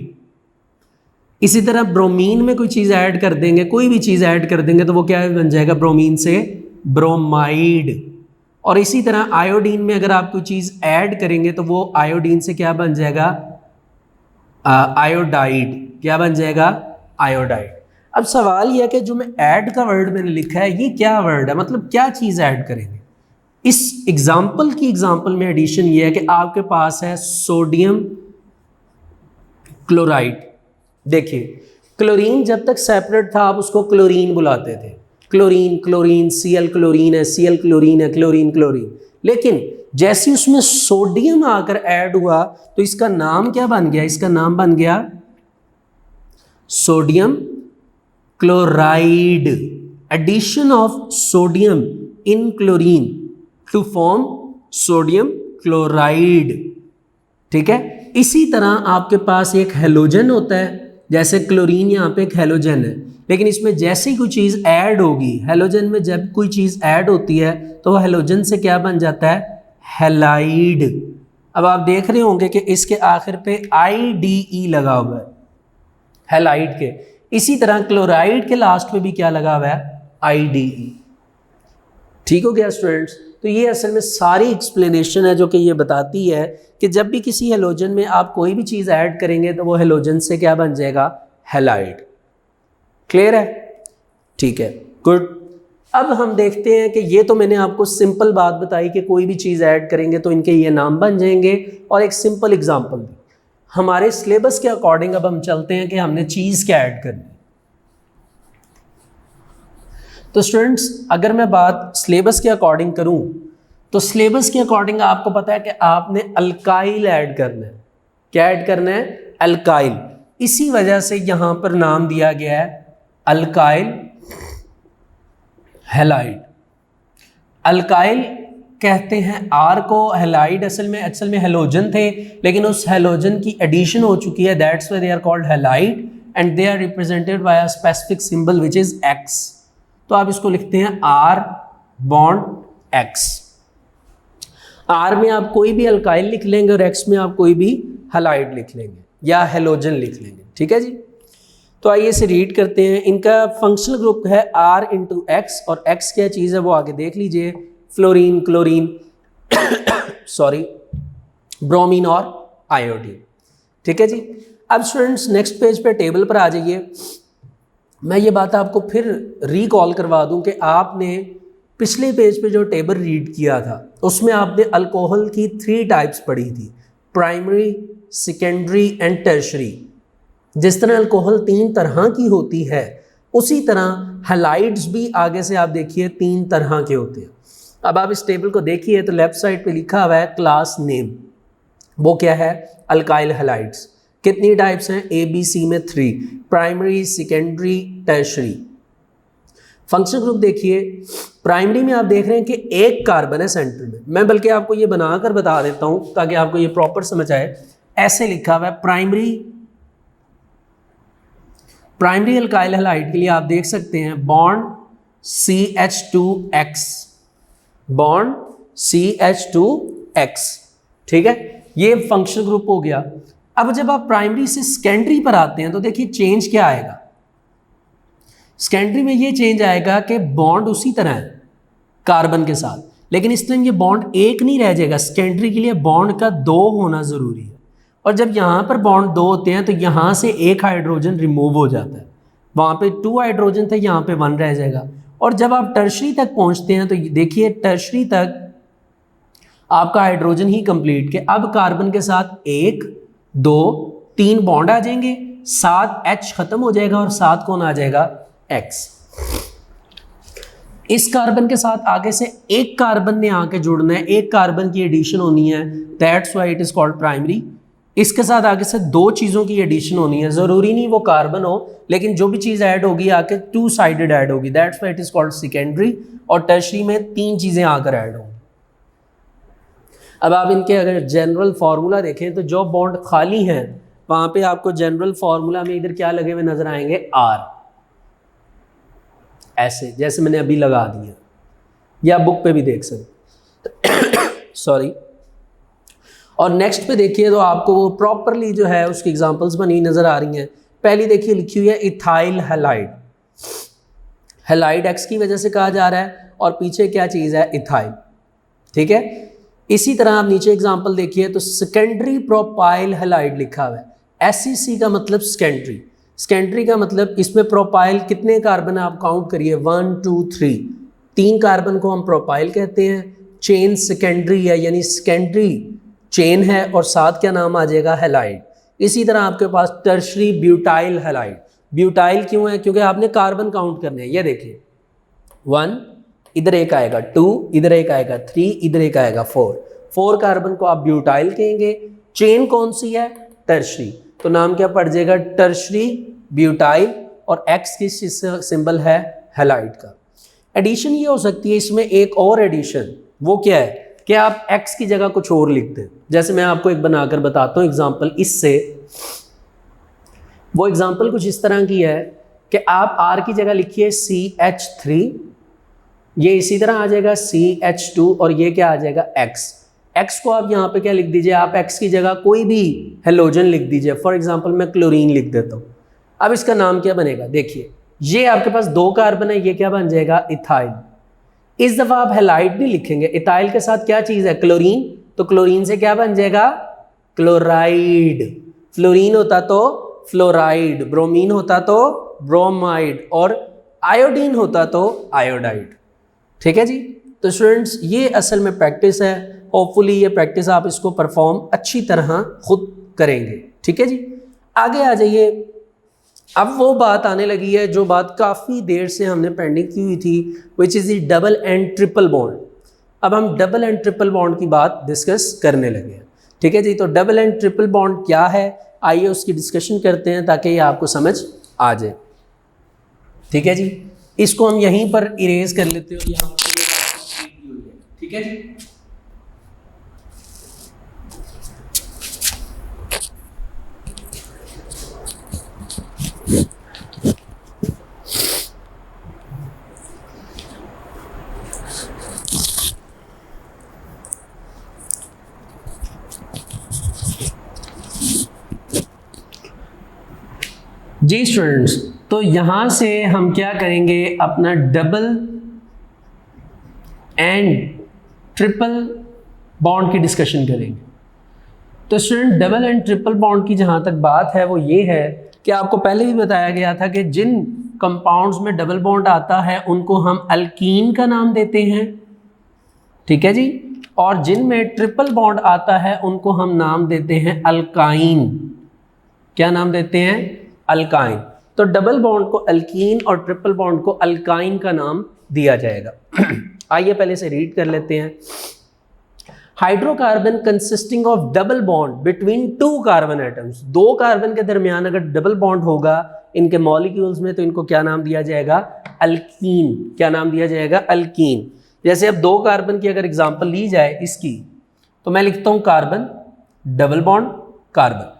इसी तरह ब्रोमीन में कोई चीज़ ऐड कर देंगे, कोई भी चीज़ ऐड कर देंगे तो वो क्या बन जाएगा? ब्रोमीन से ब्रोमाइड। और इसी तरह आयोडीन में अगर आप कोई चीज़ ऐड करेंगे तो वो आयोडीन से क्या बन जाएगा? आयोडाइड। क्या बन जाएगा? आयोडाइड। अब सवाल यह है कि जो मैं ऐड का वर्ड मैंने लिखा है ये क्या वर्ड है, मतलब क्या चीज़ ऐड करेंगे? इस एग्जाम्पल में एडिशन ये है कि आपके पास है सोडियम क्लोराइड। देखिए, क्लोरीन जब तक सेपरेट था आप उसको क्लोरीन बुलाते थे, क्लोरीन क्लोरीन, Cl क्लोरीन है, Cl क्लोरीन है, क्लोरीन क्लोरीन। लेकिन जैसे उसमें सोडियम आकर ऐड हुआ तो इसका नाम क्या बन गया? इसका नाम बन गया sodium chloride. Addition of sodium in chlorine to form sodium chloride, ठीक है। इसी तरह आपके पास एक हेलोजन होता है, जैसे क्लोरीन यहाँ पे एक हेलोजन है, लेकिन इसमें जैसे ही कोई चीज़ ऐड होगी, हेलोजन में जब कोई चीज़ ऐड होती है तो वह हेलोजन से क्या बन जाता है? हैलाइड। अब आप देख रहे होंगे कि इसके आखिर पे IDE लगा हुआ है हैलाइड के। इसी तरह क्लोराइड के लास्ट पे भी क्या लगा हुआ है? IDE। ठीक हो गया स्टूडेंट्स? तो ये असल में सारी एक्सप्लेनेशन है जो कि ये बताती है कि जब भी किसी हेलोजन में आप कोई भी चीज़ ऐड करेंगे तो वो हेलोजन से क्या बन जाएगा? हैलाइड। क्लियर है? ठीक है, गुड। अब हम देखते हैं कि ये तो मैंने आपको सिंपल बात बताई कि कोई भी चीज़ ऐड करेंगे तो इनके ये नाम बन जाएंगे, और एक सिंपल एग्जांपल भी। हमारे सिलेबस के अकॉर्डिंग अब हम चलते हैं कि हमने चीज़ क्या ऐड करनी। तो स्टूडेंट्स, अगर मैं बात सिलेबस के अकॉर्डिंग करूं तो सिलेबस के अकॉर्डिंग आपको पता है कि आपने अल्काइल ऐड करना है। क्या ऐड करना है? अल्काइल। इसी वजह से यहां पर नाम दिया गया है अल्काइल हैलाइड। अल्काइल कहते हैं आर को हैलाइड असल में हेलोजन थे, लेकिन उस हेलोजन की एडिशन हो चुकी है, that's why they are called halide and they are represented by a specific symbol which is X. तो आप इसको लिखते हैं आर बॉन्ड एक्स। आर में आप कोई भी अल्काइल लिख लेंगे और एक्स में आप कोई भी हैलाइड लिख लेंगे या हेलोजन लिख लेंगे, ठीक है जी। तो आइए इसे रीड करते हैं। इनका फंक्शनल ग्रुप है आर इंटू एक्स, और एक्स क्या चीज़ है वो आगे देख लीजिए, फ्लोरीन, क्लोरीन सॉरी ब्रोमीन और आयोडीन, ठीक है जी। अब स्टूडेंट्स नेक्स्ट पेज पे टेबल पर आ जाइए। मैं ये बात आपको फिर रिकॉल करवा दूं कि आपने पिछले पेज पे जो टेबल रीड किया था उसमें आपने अल्कोहल की 3 टाइप्स पढ़ी थी, प्राइमरी, सेकेंडरी एंड टर्शरी। जिस तरह अल्कोहल 3 तरह की होती है, उसी तरह हैलाइड्स भी आगे से आप देखिए 3 तरह के होते हैं। अब आप इस टेबल को देखिए तो लेफ्ट साइड पे लिखा हुआ है क्लास नेम, वो क्या है, अल्काइल हैलाइड्स। कितनी टाइप्स हैं, ए बी सी में 3, primary, secondary, tertiary. Functional group देखिए, प्राइमरी में आप देख रहे हैं कि एक कार्बन है सेंटर में। मैं बल्कि आपको ये बनाकर बता देता हूं ताकि आपको ये प्रॉपर समझ आए। ऐसे लिखा हुआ है प्राइमरी अल्काइल हैलाइड के लिए आप देख सकते हैं बॉन्ड CH2X, बॉन्ड CH2X, ठीक है। ये फंक्शनल ग्रुप हो गया। अब जब आप प्राइमरी से सेकेंडरी पर आते हैं तो देखिए चेंज क्या आएगा। सेकेंडरी में ये चेंज आएगा कि बॉन्ड उसी तरह है कार्बन के साथ, लेकिन इस टाइम ये बॉन्ड एक नहीं रह जाएगा। सेकेंडरी के लिए बॉन्ड का 2 होना ज़रूरी है, और जब यहाँ पर बॉन्ड 2 होते हैं तो यहाँ से एक हाइड्रोजन रिमूव हो जाता है। वहाँ पे 2 हाइड्रोजन थे, यहाँ पे 1 रह जाएगा। और जब आप टर्शरी तक पहुँचते हैं तो देखिए टर्शरी तक आपका हाइड्रोजन ही कंप्लीट के अब कार्बन के साथ 1, 2, 3 बॉन्ड आ जाएंगे, 7 H खत्म हो जाएगा और 7 कौन आ जाएगा, X। इस कार्बन के साथ आगे से एक कार्बन ने आके जुड़ना है, एक कार्बन की एडिशन होनी है, that's why it is called primary. इसके साथ आगे से 2 चीज़ों की एडिशन होनी है, ज़रूरी नहीं वो कार्बन हो, लेकिन जो भी चीज़ ऐड होगी आके 2 साइडेड ऐड होगी, that's why it is called secondary. और टर्शरी में 3 चीज़ें आकर ऐड होंगी। अब आप इनके अगर जनरल फार्मूला देखें तो जो बॉन्ड खाली हैं वहाँ पे आपको जनरल फार्मूला में इधर क्या लगे हुए नजर आएंगे, R, ऐसे जैसे मैंने अभी लगा दिया, या बुक पे भी देख सकते सॉरी। और नेक्स्ट पे देखिए तो आपको वो प्रॉपरली जो है उसकी एग्जांपल्स बनी नज़र आ रही हैं। पहली देखिए लिखी हुई है इथाइल हैलाइड, हैलाइड एक्स की वजह से कहा जा रहा है, और पीछे क्या चीज़ है, इथाइल, ठीक है। इसी तरह आप नीचे एग्जांपल देखिए तो सेकेंडरी प्रोपाइल हैलाइड लिखा हुआ है, SEC का मतलब सेकेंडरी, सेकेंडरी का मतलब इसमें प्रोपाइल कितने कार्बन आप काउंट करिए, 1 2 3, 3 कार्बन को हम प्रोपाइल कहते हैं। चेन सेकेंडरी है, यानी सेकेंडरी चेन है, और साथ क्या नाम आ जाएगा, हैलाइड। इसी तरह आपके पास टर्शरी ब्यूटाइल हैलाइड, ब्यूटाइल क्यों है, क्योंकि आपने कार्बन काउंट करने हैं। ये देखिए 1, इधर एक आएगा 2, इधर एक आएगा 3, इधर एक आएगा 4 कार्बन को आप ब्यूटाइल कहेंगे। चेन कौन सी है, टर्शरी, तो नाम क्या पड़ जाएगा, टर्शरी ब्यूटाइल, और एक्स की सिंबल है हैलाइड का। एडिशन ये हो सकती है इसमें एक और एडिशन, वो क्या है कि आप x की जगह कुछ और लिख दें। जैसे मैं आपको एक बनाकर बताता हूँ एग्जांपल इससे। वो एग्जांपल कुछ इस तरह की है कि आप r की जगह लिखिए CH3, ये इसी तरह आ जाएगा CH2, और ये क्या आ जाएगा, x को आप यहाँ पे क्या लिख दीजिए, आप x की जगह कोई भी हेलोजन लिख दीजिए। फॉर एग्जांपल मैं क्लोरीन लिख देता हूँ। अब इसका नाम क्या बनेगा, देखिए ये आपके पास 2 कार्बन है, ये क्या बन जाएगा, इथाइल। इस दफ़ा आप हैलाइड नहीं लिखेंगे, इथाइल के साथ क्या चीज़ है, क्लोरीन, तो क्लोरीन से क्या बन जाएगा, क्लोराइड। फ्लोरीन होता तो फ्लोराइड, ब्रोमीन होता तो ब्रोमाइड, और आयोडीन होता तो आयोडाइड, ठीक है जी। तो स्टूडेंट्स ये असल में प्रैक्टिस है, होपफुली ये प्रैक्टिस आप इसको परफॉर्म अच्छी तरह खुद करेंगे, ठीक है जी। आगे आ जाइए। अब वो बात आने लगी है जो बात काफ़ी देर से हमने पेंडिंग की हुई थी, which is the double and triple bond. अब हम डबल एंड ट्रिपल बॉन्ड की बात डिस्कस करने लगे हैं, ठीक है जी। तो डबल एंड ट्रिपल बॉन्ड क्या है, आइए उसकी डिस्कशन करते हैं ताकि ये आपको समझ आ जाए, ठीक है जी। इसको हम यहीं पर इरेज कर लेते हैं, यहाँ पर ठीक है जी। जी स्टूडेंट्स, तो यहाँ से हम क्या करेंगे, अपना डबल एंड ट्रिपल बॉन्ड की डिस्कशन करेंगे। तो student, double and triple bond की जहाँ तक बात है वो ये है कि आपको पहले भी बताया गया था कि जिन कंपाउंड्स में डबल बॉन्ड आता है उनको हम अल्कीन का नाम देते हैं, ठीक है जी, और जिनमें ट्रिपल बॉन्ड आता है उनको हम नाम देते हैं अल्काइन। क्या नाम देते हैं? अल्काइन। तो डबल बॉन्ड को अल्कीन और ट्रिपल बॉन्ड को अल्काइन का नाम दिया जाएगा। आइए पहले से रीड कर लेते हैं। Hydrocarbon consisting of double bond between two carbon atoms, दो कार्बन के दरमियान अगर डबल बॉन्ड होगा इनके मॉलिक्यूल्स में, तो इनको क्या नाम दिया जाएगा? अल्कीन। क्या नाम दिया जाएगा? अल्कीन। जैसे अब दो कार्बन की अगर एग्जांपल ली जाए इसकी, तो मैं लिखता हूं कार्बन, डबल बॉन्ड, कार्बन।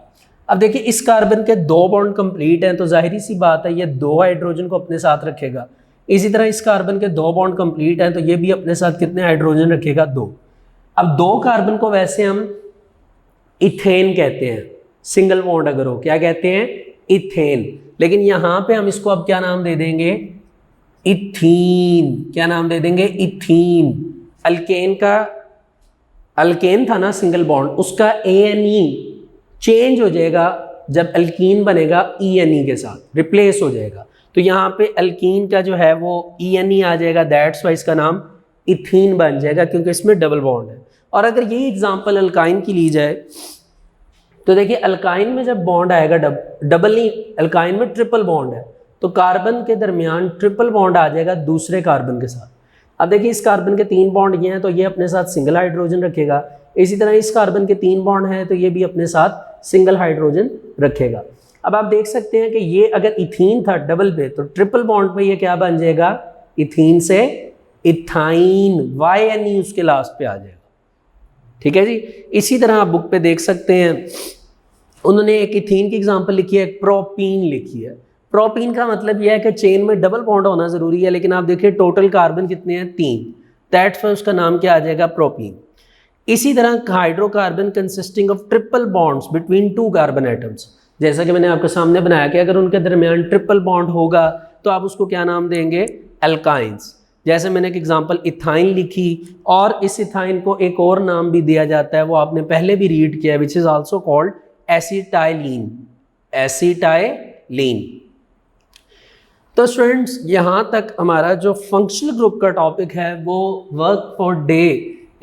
अब देखिए इस कार्बन के दो बॉन्ड कंप्लीट हैं तो जाहिर सी बात है ये दो हाइड्रोजन को अपने साथ रखेगा। इसी तरह इस कार्बन के दो बॉन्ड कंप्लीट हैं तो ये भी अपने साथ कितने हाइड्रोजन रखेगा? दो। अब दो कार्बन को वैसे हम इथेन कहते हैं, सिंगल बॉन्ड अगर हो, क्या कहते हैं? इथेन। लेकिन यहां पे हम इसको अब क्या नाम दे देंगे? इथीन। क्या नाम दे देंगे? इथीन। अल्केन का, अल्केन था ना सिंगल बॉन्ड, उसका ANE चेंज हो जाएगा जब अल्कीन बनेगा ENE के साथ, रिप्लेस हो जाएगा। तो यहाँ पे अल्कीन का जो है वो ENE आ जाएगा, दैट्स वाई इसका नाम इथीन बन जाएगा क्योंकि इसमें डबल बॉन्ड है। और अगर यही एग्जांपल अल्काइन की ली जाए तो देखिए अल्काइन में जब बॉन्ड आएगा, डबल नहीं, अल्काइन में ट्रिपल बॉन्ड है, तो कार्बन के दरमियान ट्रिपल बॉन्ड आ जाएगा दूसरे कार्बन के साथ। अब देखिए इस कार्बन के तीन बॉन्ड ये हैं तो ये अपने साथ सिंगल हाइड्रोजन रखेगा। इसी तरह इस कार्बन के तीन बॉन्ड हैं तो ये भी अपने साथ सिंगल हाइड्रोजन रखेगा। अब आप देख सकते हैं कि ये अगर इथीन था डबल पे, तो ट्रिपल बॉन्ड पे ये क्या बन जाएगा? इथीन से इथाइन, YNE उसके लास्ट पे आ जाएगा, ठीक है जी। इसी तरह आप बुक पे देख सकते हैं, उन्होंने एक इथीन की एग्जांपल लिखी है, एक प्रोपीन लिखी है। प्रोपीन का मतलब यह है कि चेन में डबल बॉन्ड होना जरूरी है, लेकिन आप देखिए टोटल कार्बन कितने हैं? 3। दैट्स वाई उसका नाम क्या आ जाएगा? प्रोपीन। इसी तरह hydrocarbon consisting of triple bonds between two carbon atoms, जैसा कि मैंने आपके सामने बनाया कि अगर उनके दरमियान ट्रिपल बॉन्ड होगा तो आप उसको क्या नाम देंगे? अल्काइंस। जैसे मैंने एक एग्जांपल इथाइन लिखी, और इस इथाइन को एक और नाम भी दिया जाता है, वो आपने पहले भी रीड किया है, विच इज आल्सो कॉल्ड एसिटाइलीन। एसिटाइलीन। तो स्टूडेंट्स, यहाँ तक हमारा जो फंक्शनल ग्रुप का टॉपिक है वो वर्क फॉर डे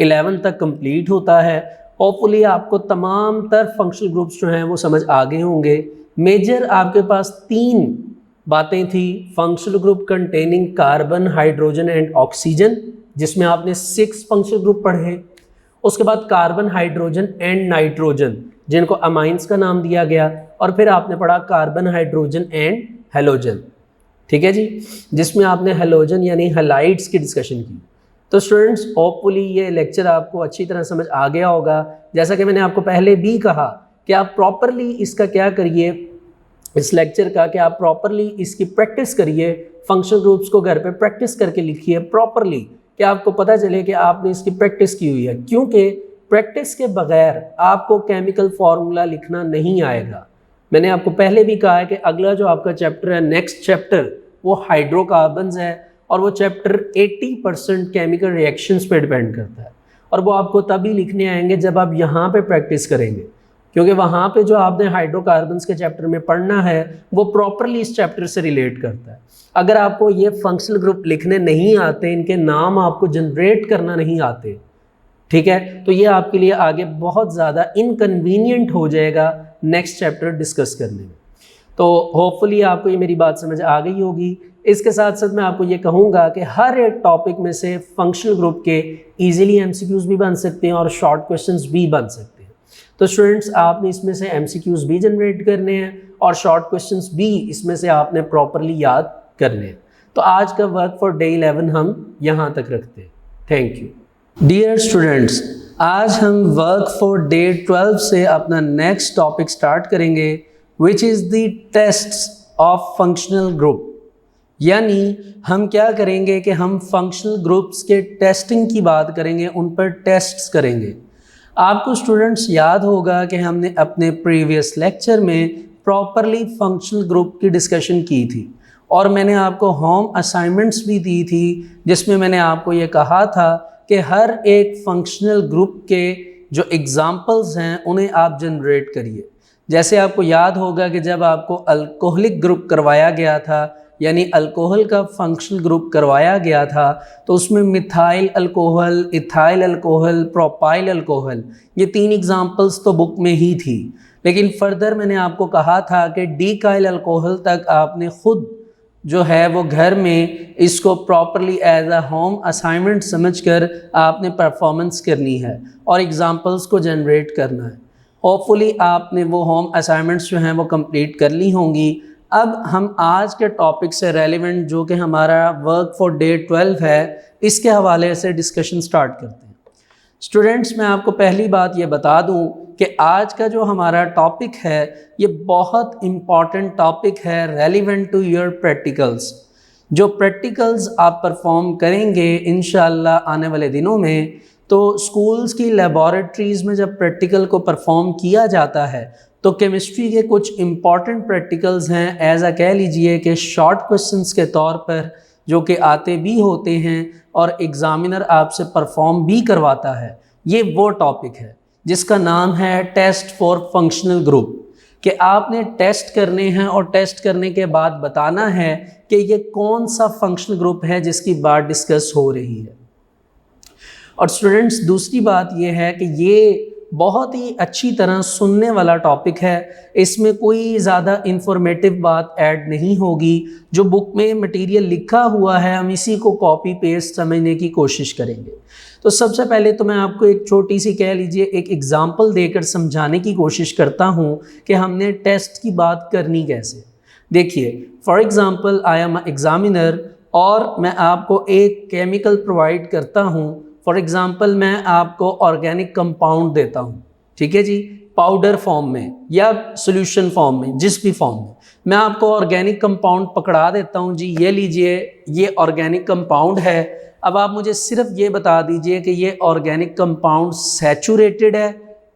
11 तक कंप्लीट होता है। होपफुली आपको तमाम तर फंक्शनल ग्रुप्स जो हैं वो समझ आ गए होंगे। मेजर आपके पास 3 बातें थी, functional group containing carbon, hydrogen and oxygen, जिसमें आपने 6 फंक्शनल ग्रुप पढ़े। उसके बाद कार्बन, हाइड्रोजन एंड नाइट्रोजन, जिनको अमाइंस का नाम दिया गया, और फिर आपने पढ़ा कार्बन, हाइड्रोजन एंड हेलोजन, ठीक है जी, जिसमें आपने हेलोजन यानी हैलाइड्स की डिस्कशन की। तो स्टूडेंट्स, होपफुली ये लेक्चर आपको अच्छी तरह समझ आ गया होगा। जैसा कि मैंने आपको पहले भी कहा कि आप प्रॉपरली इसका क्या करिए, इस लेक्चर का, कि आप प्रॉपरली इसकी प्रैक्टिस करिए, फंक्शनल ग्रुप्स को घर पे प्रैक्टिस करके लिखिए प्रॉपरली, कि आपको पता चले कि आपने इसकी प्रैक्टिस की हुई है, क्योंकि प्रैक्टिस के बगैर आपको केमिकल फार्मूला लिखना नहीं आएगा। मैंने आपको पहले भी कहा है कि अगला जो आपका चैप्टर है, नेक्स्ट चैप्टर, वो हाइड्रोकार्बन्स है, और वो चैप्टर 80% केमिकल रिएक्शंस पे डिपेंड करता है, और वो आपको तभी लिखने आएंगे जब आप यहाँ पे प्रैक्टिस करेंगे, क्योंकि वहाँ पे जो आपने हाइड्रोकार्बन्स के चैप्टर में पढ़ना है वो प्रॉपरली इस चैप्टर से रिलेट करता है। अगर आपको ये फंक्शनल ग्रुप लिखने नहीं आते, इनके नाम आपको जनरेट करना नहीं आते, ठीक है, तो ये आपके लिए आगे बहुत ज़्यादा इनकन्वीनियंट हो जाएगा नेक्स्ट चैप्टर डिस्कस करने में। तो होपफुली आपको ये मेरी बात समझ आ गई होगी। इसके साथ साथ मैं आपको ये कहूँगा कि हर एक टॉपिक में से फंक्शनल ग्रुप के इजीली MCQs भी बन सकते हैं और शॉर्ट क्वेश्चंस भी बन सकते हैं। तो स्टूडेंट्स, आपने इसमें से MCQs भी जनरेट करने हैं और शॉर्ट क्वेश्चंस भी इसमें से आपने प्रॉपरली याद करने हैं। तो आज का वर्क फॉर डे 11 हम यहाँ तक रखते हैं। Thank you. डियर स्टूडेंट्स, आज हम वर्क फॉर डे 12 से अपना नेक्स्ट टॉपिक स्टार्ट करेंगे, विच is the tests of functional group. यानी हम क्या करेंगे कि हम फंक्शनल ग्रुप्स के टेस्टिंग की बात करेंगे, उन पर टेस्ट्स करेंगे। आपको स्टूडेंट्स याद होगा कि हमने अपने प्रीवियस लेक्चर में प्रॉपरली फंक्शनल ग्रुप की डिस्कशन की थी और मैंने आपको होम असाइनमेंट्स भी दी थी जिसमें मैंने आपको ये कहा था कि हर एक फंक्शनल ग्रुप के जो एग्जाम्पल्स हैं उन्हें आप जनरेट करिए। जैसे आपको याद होगा कि जब आपको अल्कोहलिक ग्रुप करवाया गया था, यानी अल्कोहल का फंक्शनल ग्रुप करवाया गया था, तो उसमें methyl alcohol, ethyl alcohol, propyl alcohol, ये 3 एग्जाम्पल्स तो बुक में ही थी। लेकिन फर्दर मैंने आपको कहा था कि डीकाइल अल्कोहल तक आपने खुद जो है वो घर में इसको properly as a home assignment समझकर आपने परफॉर्मेंस करनी है और एग्जांपल्स को जनरेट करना है। होपफुली आपने वो होम असाइनमेंट्स जो हैं वो कंप्लीट कर ली होंगी। अब हम आज के टॉपिक से रेलिवेंट जो कि हमारा वर्क फॉर डे 12 है, इसके हवाले से डिस्कशन स्टार्ट करते हैं। स्टूडेंट्स, मैं आपको पहली बात ये बता दूं कि आज का जो हमारा टॉपिक है ये बहुत इम्पॉर्टेंट टॉपिक है, रेलिवेंट टू योर प्रैक्टिकल्स। जो प्रैक्टिकल्स आप परफॉर्म करेंगे इंशाअल्लाह आने वाले दिनों में, तो स्कूल्स की लेबॉरेटरीज़ में जब प्रैक्टिकल को परफॉर्म किया जाता है तो केमिस्ट्री के कुछ इम्पॉर्टेंट प्रैक्टिकल्स हैं, एज आ कह लीजिए कि शॉर्ट क्वेश्चंस के तौर पर, जो कि आते भी होते हैं और एग्ज़ामिनर आपसे परफॉर्म भी करवाता है। ये वो टॉपिक है जिसका नाम है टेस्ट फॉर फंक्शनल ग्रुप, कि आपने टेस्ट करने हैं और टेस्ट करने के बाद बताना है कि ये कौन सा फंक्शनल ग्रुप है जिसकी बात डिस्कस हो रही है। और स्टूडेंट्स, दूसरी बात ये है कि ये बहुत ही अच्छी तरह सुनने वाला टॉपिक है, इसमें कोई ज़्यादा इन्फॉर्मेटिव बात ऐड नहीं होगी। जो बुक में मटेरियल लिखा हुआ है हम इसी को कॉपी पेस्ट समझने की कोशिश करेंगे। तो सबसे पहले तो मैं आपको एक छोटी सी कह लीजिए एक एग्ज़ाम्पल देकर समझाने की कोशिश करता हूँ कि हमने टेस्ट की बात करनी कैसे। देखिए, for example I am examiner और मैं आपको एक केमिकल प्रोवाइड करता हूँ। फॉर एग्ज़ाम्पल मैं आपको ऑर्गेनिक कंपाउंड देता हूँ, ठीक है जी, पाउडर फॉर्म में या सॉल्यूशन फॉर्म में, जिस भी फॉर्म में मैं आपको ऑर्गेनिक कंपाउंड पकड़ा देता हूँ। जी ये लीजिए, ये ऑर्गेनिक कंपाउंड है। अब आप मुझे सिर्फ ये बता दीजिए कि ये ऑर्गेनिक कंपाउंड सैचुरेटेड है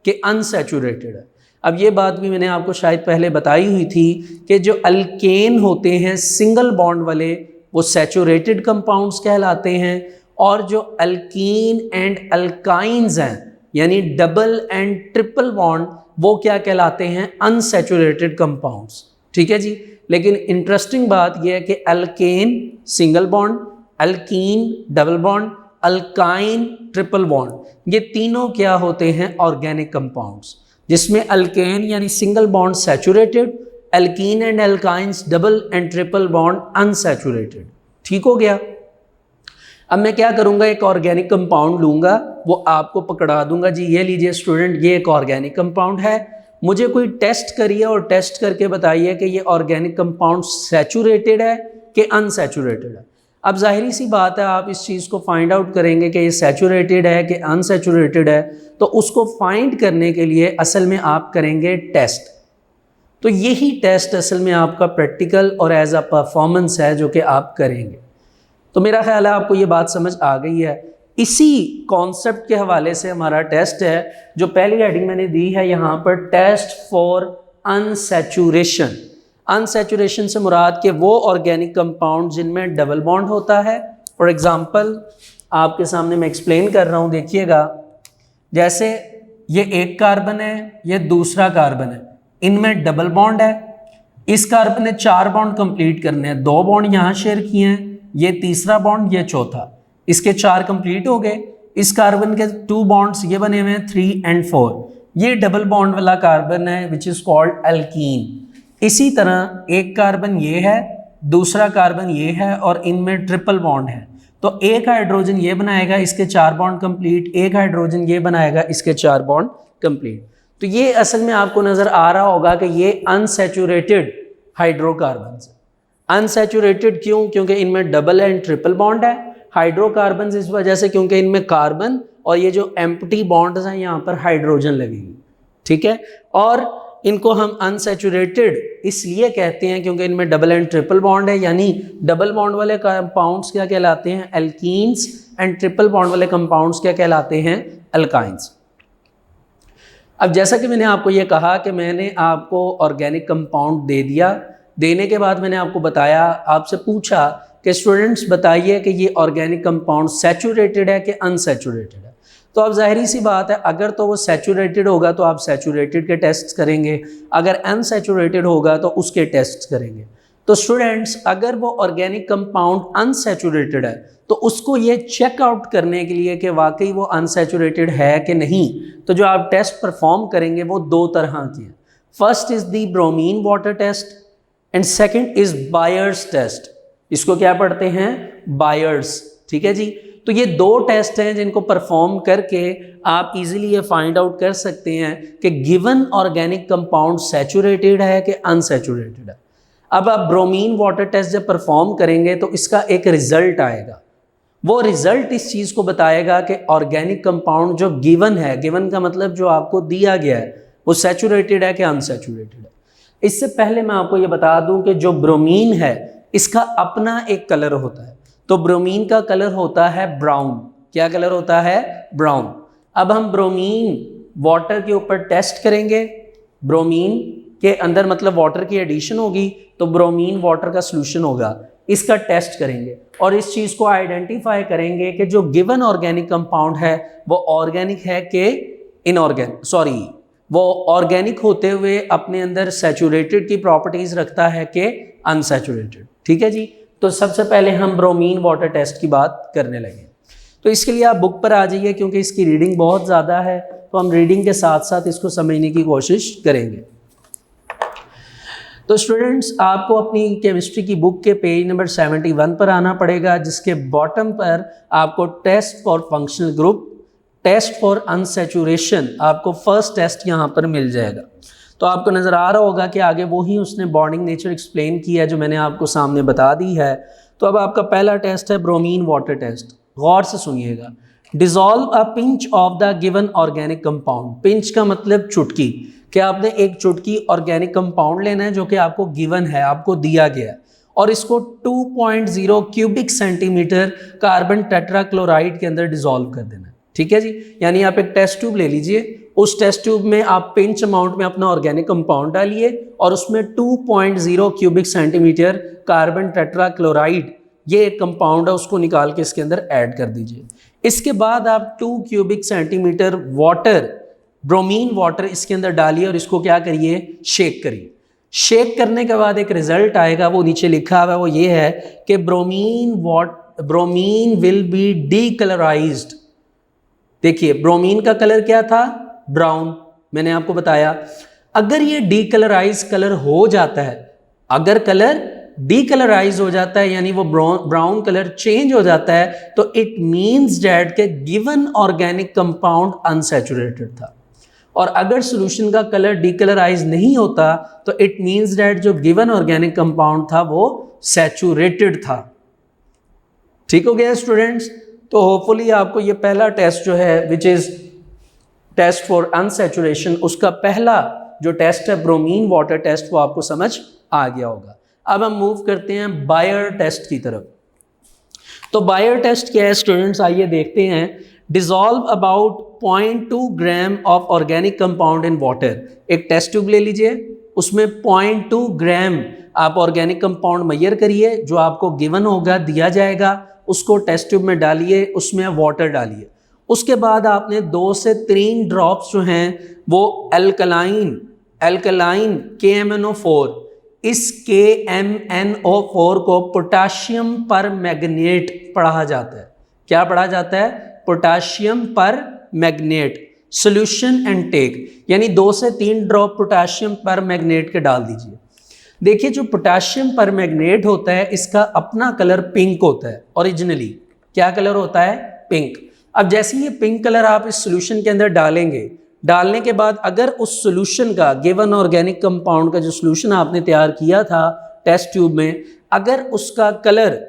कि अनसैचुरेटेड है। अब ये बात भी मैंने आपको शायद पहले बताई हुई थी कि जो अल्केन होते हैं सिंगल बॉन्ड वाले, वो सैचुरेटेड कंपाउंड्स कहलाते हैं, और जो अल्कीन एंड अल्काइंस हैं यानी डबल एंड ट्रिपल बॉन्ड, वो क्या कहलाते हैं, अनसैचुरेटेड कंपाउंड्स, ठीक है जी। लेकिन इंटरेस्टिंग बात यह है कि alkane single bond, alkyne double bond, alkyne triple bond, ये तीनों क्या होते हैं, ऑर्गेनिक कंपाउंड्स, जिसमें अल्केन यानी single bond saturated, alkyne and alkynes double and triple bond unsaturated. ठीक हो गया। अब मैं क्या करूंगा, एक ऑर्गेनिक कंपाउंड लूंगा, वो आपको पकड़ा दूंगा। जी ये लीजिए स्टूडेंट, ये एक ऑर्गेनिक कंपाउंड है। मुझे कोई टेस्ट करिए और टेस्ट करके बताइए कि ये ऑर्गेनिक कंपाउंड सैचुरेटेड है कि अनसैचुरेटेड है। अब जाहिर सी बात है, आप इस चीज़ को फाइंड आउट करेंगे कि ये सैचुरेटेड है कि अनसैचुरेटेड है, तो उसको फाइंड करने के लिए असल में आप करेंगे टेस्ट। तो यही टेस्ट असल में आपका प्रैक्टिकल और एज अ परफॉर्मेंस है जो कि आप करेंगे। तो मेरा ख्याल है आपको ये बात समझ आ गई है। इसी कॉन्सेप्ट के हवाले से हमारा टेस्ट है, जो पहली हेडिंग मैंने दी है यहाँ पर, टेस्ट फॉर अनसैचुरेशन। अनसैचुरेशन से मुराद के वो ऑर्गेनिक कंपाउंड जिनमें डबल बॉन्ड होता है। फॉर एग्जांपल आपके सामने मैं एक्सप्लेन कर रहा हूँ, देखिएगा। जैसे ये एक कार्बन है, ये दूसरा कार्बन है, इनमें डबल बॉन्ड है। इस कार्बन ने 4 बॉन्ड कंप्लीट करने हैं, 2 बॉन्ड यहाँ शेयर किए हैं, ये तीसरा बॉन्ड, ये चौथा, इसके 4 कंप्लीट हो गए। इस कार्बन के 2 बॉन्ड्स ये बने हुए हैं 3 और 4, ये डबल बॉन्ड वाला कार्बन है विच इज कॉल्ड एल्कीन। इसी तरह एक कार्बन ये है, दूसरा कार्बन ये है और इनमें ट्रिपल बॉन्ड है, तो एक हाइड्रोजन ये बनाएगा, इसके 4 बॉन्ड कंप्लीट, एक हाइड्रोजन ये बनाएगा, इसके 4 बॉन्ड कंप्लीट। तो ये असल में आपको नजर आ रहा होगा कि ये अनसैचुरेटेड हाइड्रोकार्बन है। अनसैचुरेटेड क्यों? क्योंकि इनमें डबल एंड ट्रिपल बॉन्ड है। हाइड्रोकार्बन इस वजह से क्योंकि इनमें कार्बन और ये जो एम्प्टी बॉन्ड्स हैं यहाँ पर हाइड्रोजन लगेगी, ठीक है। और इनको हम अनसैचुरेटेड इसलिए कहते हैं क्योंकि इनमें डबल एंड ट्रिपल बॉन्ड है, यानी डबल बॉन्ड वाले कंपाउंड्स क्या कहलाते हैं, एल्कीन्स, एंड ट्रिपल बॉन्ड वाले कंपाउंड्स क्या कहलाते हैं, अल्काइंस। अब जैसा कि मैंने आपको ये कहा कि मैंने आपको ऑर्गेनिक कंपाउंड दे दिया, देने के बाद मैंने आपको बताया, आपसे पूछा कि स्टूडेंट्स बताइए कि ये ऑर्गेनिक कंपाउंड सैचुरेटेड है कि अनसैचुरेटेड है। तो अब जाहिर सी बात है, अगर तो वो सैचुरेटेड होगा तो आप सैचुरेटेड के टेस्ट करेंगे, अगर अनसैचुरेटेड होगा तो उसके टेस्ट करेंगे। तो स्टूडेंट्स अगर वो ऑर्गेनिक कंपाउंड अनसैचुरेटेड है तो उसको ये चेकआउट करने के लिए कि वाकई वो अनसैचुरेटेड है कि नहीं, तो जो आप टेस्ट परफॉर्म करेंगे वो दो तरह के हैं। First is the bromine water test and second is Baeyer's test. इसको क्या पढ़ते हैं? बायर्स। ठीक है जी। तो ये दो टेस्ट हैं जिनको परफॉर्म करके आप इजीली ये फाइंड आउट कर सकते हैं कि गिवन ऑर्गेनिक कंपाउंड सैचुरेटेड है कि अनसैचुरेटेड है। अब आप ब्रोमीन वाटर टेस्ट जब परफॉर्म करेंगे तो इसका एक रिजल्ट आएगा, वो रिजल्ट इस चीज़ को बताएगा कि ऑर्गेनिक कंपाउंड जो गिवन है, गिवन का मतलब जो आपको दिया गया है, वो सैचुरेटेड है कि अनसैचुरेटेड है। इससे पहले मैं आपको ये बता दूं कि जो ब्रोमीन है इसका अपना एक कलर होता है। तो ब्रोमीन का कलर होता है ब्राउन। क्या कलर होता है? ब्राउन। अब हम ब्रोमीन वाटर के ऊपर टेस्ट करेंगे, ब्रोमीन के अंदर मतलब वाटर की एडिशन होगी तो ब्रोमीन वाटर का सोल्यूशन होगा, इसका टेस्ट करेंगे और इस चीज़ को आइडेंटिफाई करेंगे कि जो गिवन ऑर्गेनिक कंपाउंड है वो ऑर्गेनिक है कि इनऑर्गेनिक, वो ऑर्गेनिक होते हुए अपने अंदर सैचुरेटेड की प्रॉपर्टीज रखता है कि अनसैचुरेटेड। ठीक है जी। तो सबसे पहले हम ब्रोमीन वाटर टेस्ट की बात करने लगे। तो इसके लिए आप बुक पर आ जाइए, क्योंकि इसकी रीडिंग बहुत ज़्यादा है, तो हम रीडिंग के साथ साथ इसको समझने की कोशिश करेंगे। तो स्टूडेंट्स आपको अपनी केमिस्ट्री की बुक के पेज नंबर 71 पर आना पड़ेगा, जिसके बॉटम पर आपको test for functional group, test for unsaturation, आपको फर्स्ट टेस्ट यहाँ पर मिल जाएगा। तो आपको नज़र आ रहा होगा कि आगे वही उसने बॉन्डिंग नेचर एक्सप्लेन किया है जो मैंने आपको सामने बता दी है। तो अब आपका पहला टेस्ट है ब्रोमीन वाटर टेस्ट। गौर से सुनिएगा। Dissolve a pinch of the given organic compound. Pinch का मतलब चुटकी, कि आपने एक चुटकी ऑर्गेनिक कंपाउंड लेना है जो कि आपको गिवन है, आपको दिया गया है, और इसको 2.0 क्यूबिक सेंटीमीटर कार्बन टेट्राक्लोराइड के अंदर डिसॉल्व कर देना है। ठीक है जी। यानी आप एक टेस्ट ट्यूब ले लीजिए, उस टेस्ट ट्यूब में आप पिंच अमाउंट में अपना ऑर्गेनिक कंपाउंड डालिए और उसमें 2.0 क्यूबिक सेंटीमीटर कार्बन टेट्राक्लोराइड, ये एक कंपाउंड है, उसको निकाल के इसके अंदर ऐड कर दीजिए। इसके बाद आप 2 cubic centimetre water, bromine water इसके अंदर डालिए और इसको क्या करिए? शेक करिए। शेक करने के बाद एक रिजल्ट आएगा, वो नीचे लिखा हुआ है, वो ये है कि ब्रोमीन विल बी डीकलराइज्ड। देखिए ब्रोमीन का कलर क्या था? ब्राउन। मैंने आपको बताया अगर ये डीकलराइज कलर हो जाता है, अगर कलर डीकलराइज हो जाता है यानी वो ब्राउन कलर चेंज हो जाता है, तो इट मीन्स डैट के गिवन ऑर्गेनिक कंपाउंड अनसैचुरेटेड था। और अगर सॉल्यूशन का कलर डीकलराइज नहीं होता तो इट मीन्स डैट जो गिवन ऑर्गेनिक कंपाउंड था वो सैचुरेटेड था। ठीक हो गया स्टूडेंट्स? तो होपफुली आपको ये पहला टेस्ट जो है which is test for unsaturation, उसका पहला जो टेस्ट है ब्रोमीन वाटर टेस्ट, वो आपको समझ आ गया होगा। अब हम मूव करते हैं बायर टेस्ट की तरफ। तो बायर टेस्ट क्या है स्टूडेंट्स? आइए देखते हैं। Dissolve about 0.2 gram of organic compound in water. एक टेस्ट ट्यूब ले लीजिए, उसमें 0.2 ग्राम आप ऑर्गेनिक कंपाउंड मेजर करिए, जो आपको गिवन होगा, दिया जाएगा, उसको टेस्ट ट्यूब में डालिए, उसमें वाटर डालिए। उसके बाद आपने 2 से 3 ड्रॉप्स जो हैं वो एल्कलाइन KMnO4, इस KMnO4 को पोटाशियम पर मैग्नेट पढ़ा जाता है। क्या पढ़ा जाता है? पोटाशियम पर मैग्नेट। सोल्यूशन एंड टेक, यानी 2 से 3 ड्रॉप पोटाशियम पर मैग्नेट के डाल दीजिए। देखिए जो पोटाशियम पर मैग्नेट होता है इसका अपना कलर पिंक होता है। ओरिजिनली क्या कलर होता है? पिंक। अब जैसे ये पिंक कलर आप इस सोल्यूशन के अंदर डालेंगे, डालने के बाद अगर उस सोल्यूशन का, गिवन ऑर्गेनिक कंपाउंड का जो सोल्यूशन आपने तैयार किया था टेस्ट ट्यूब में, अगर उसका कलर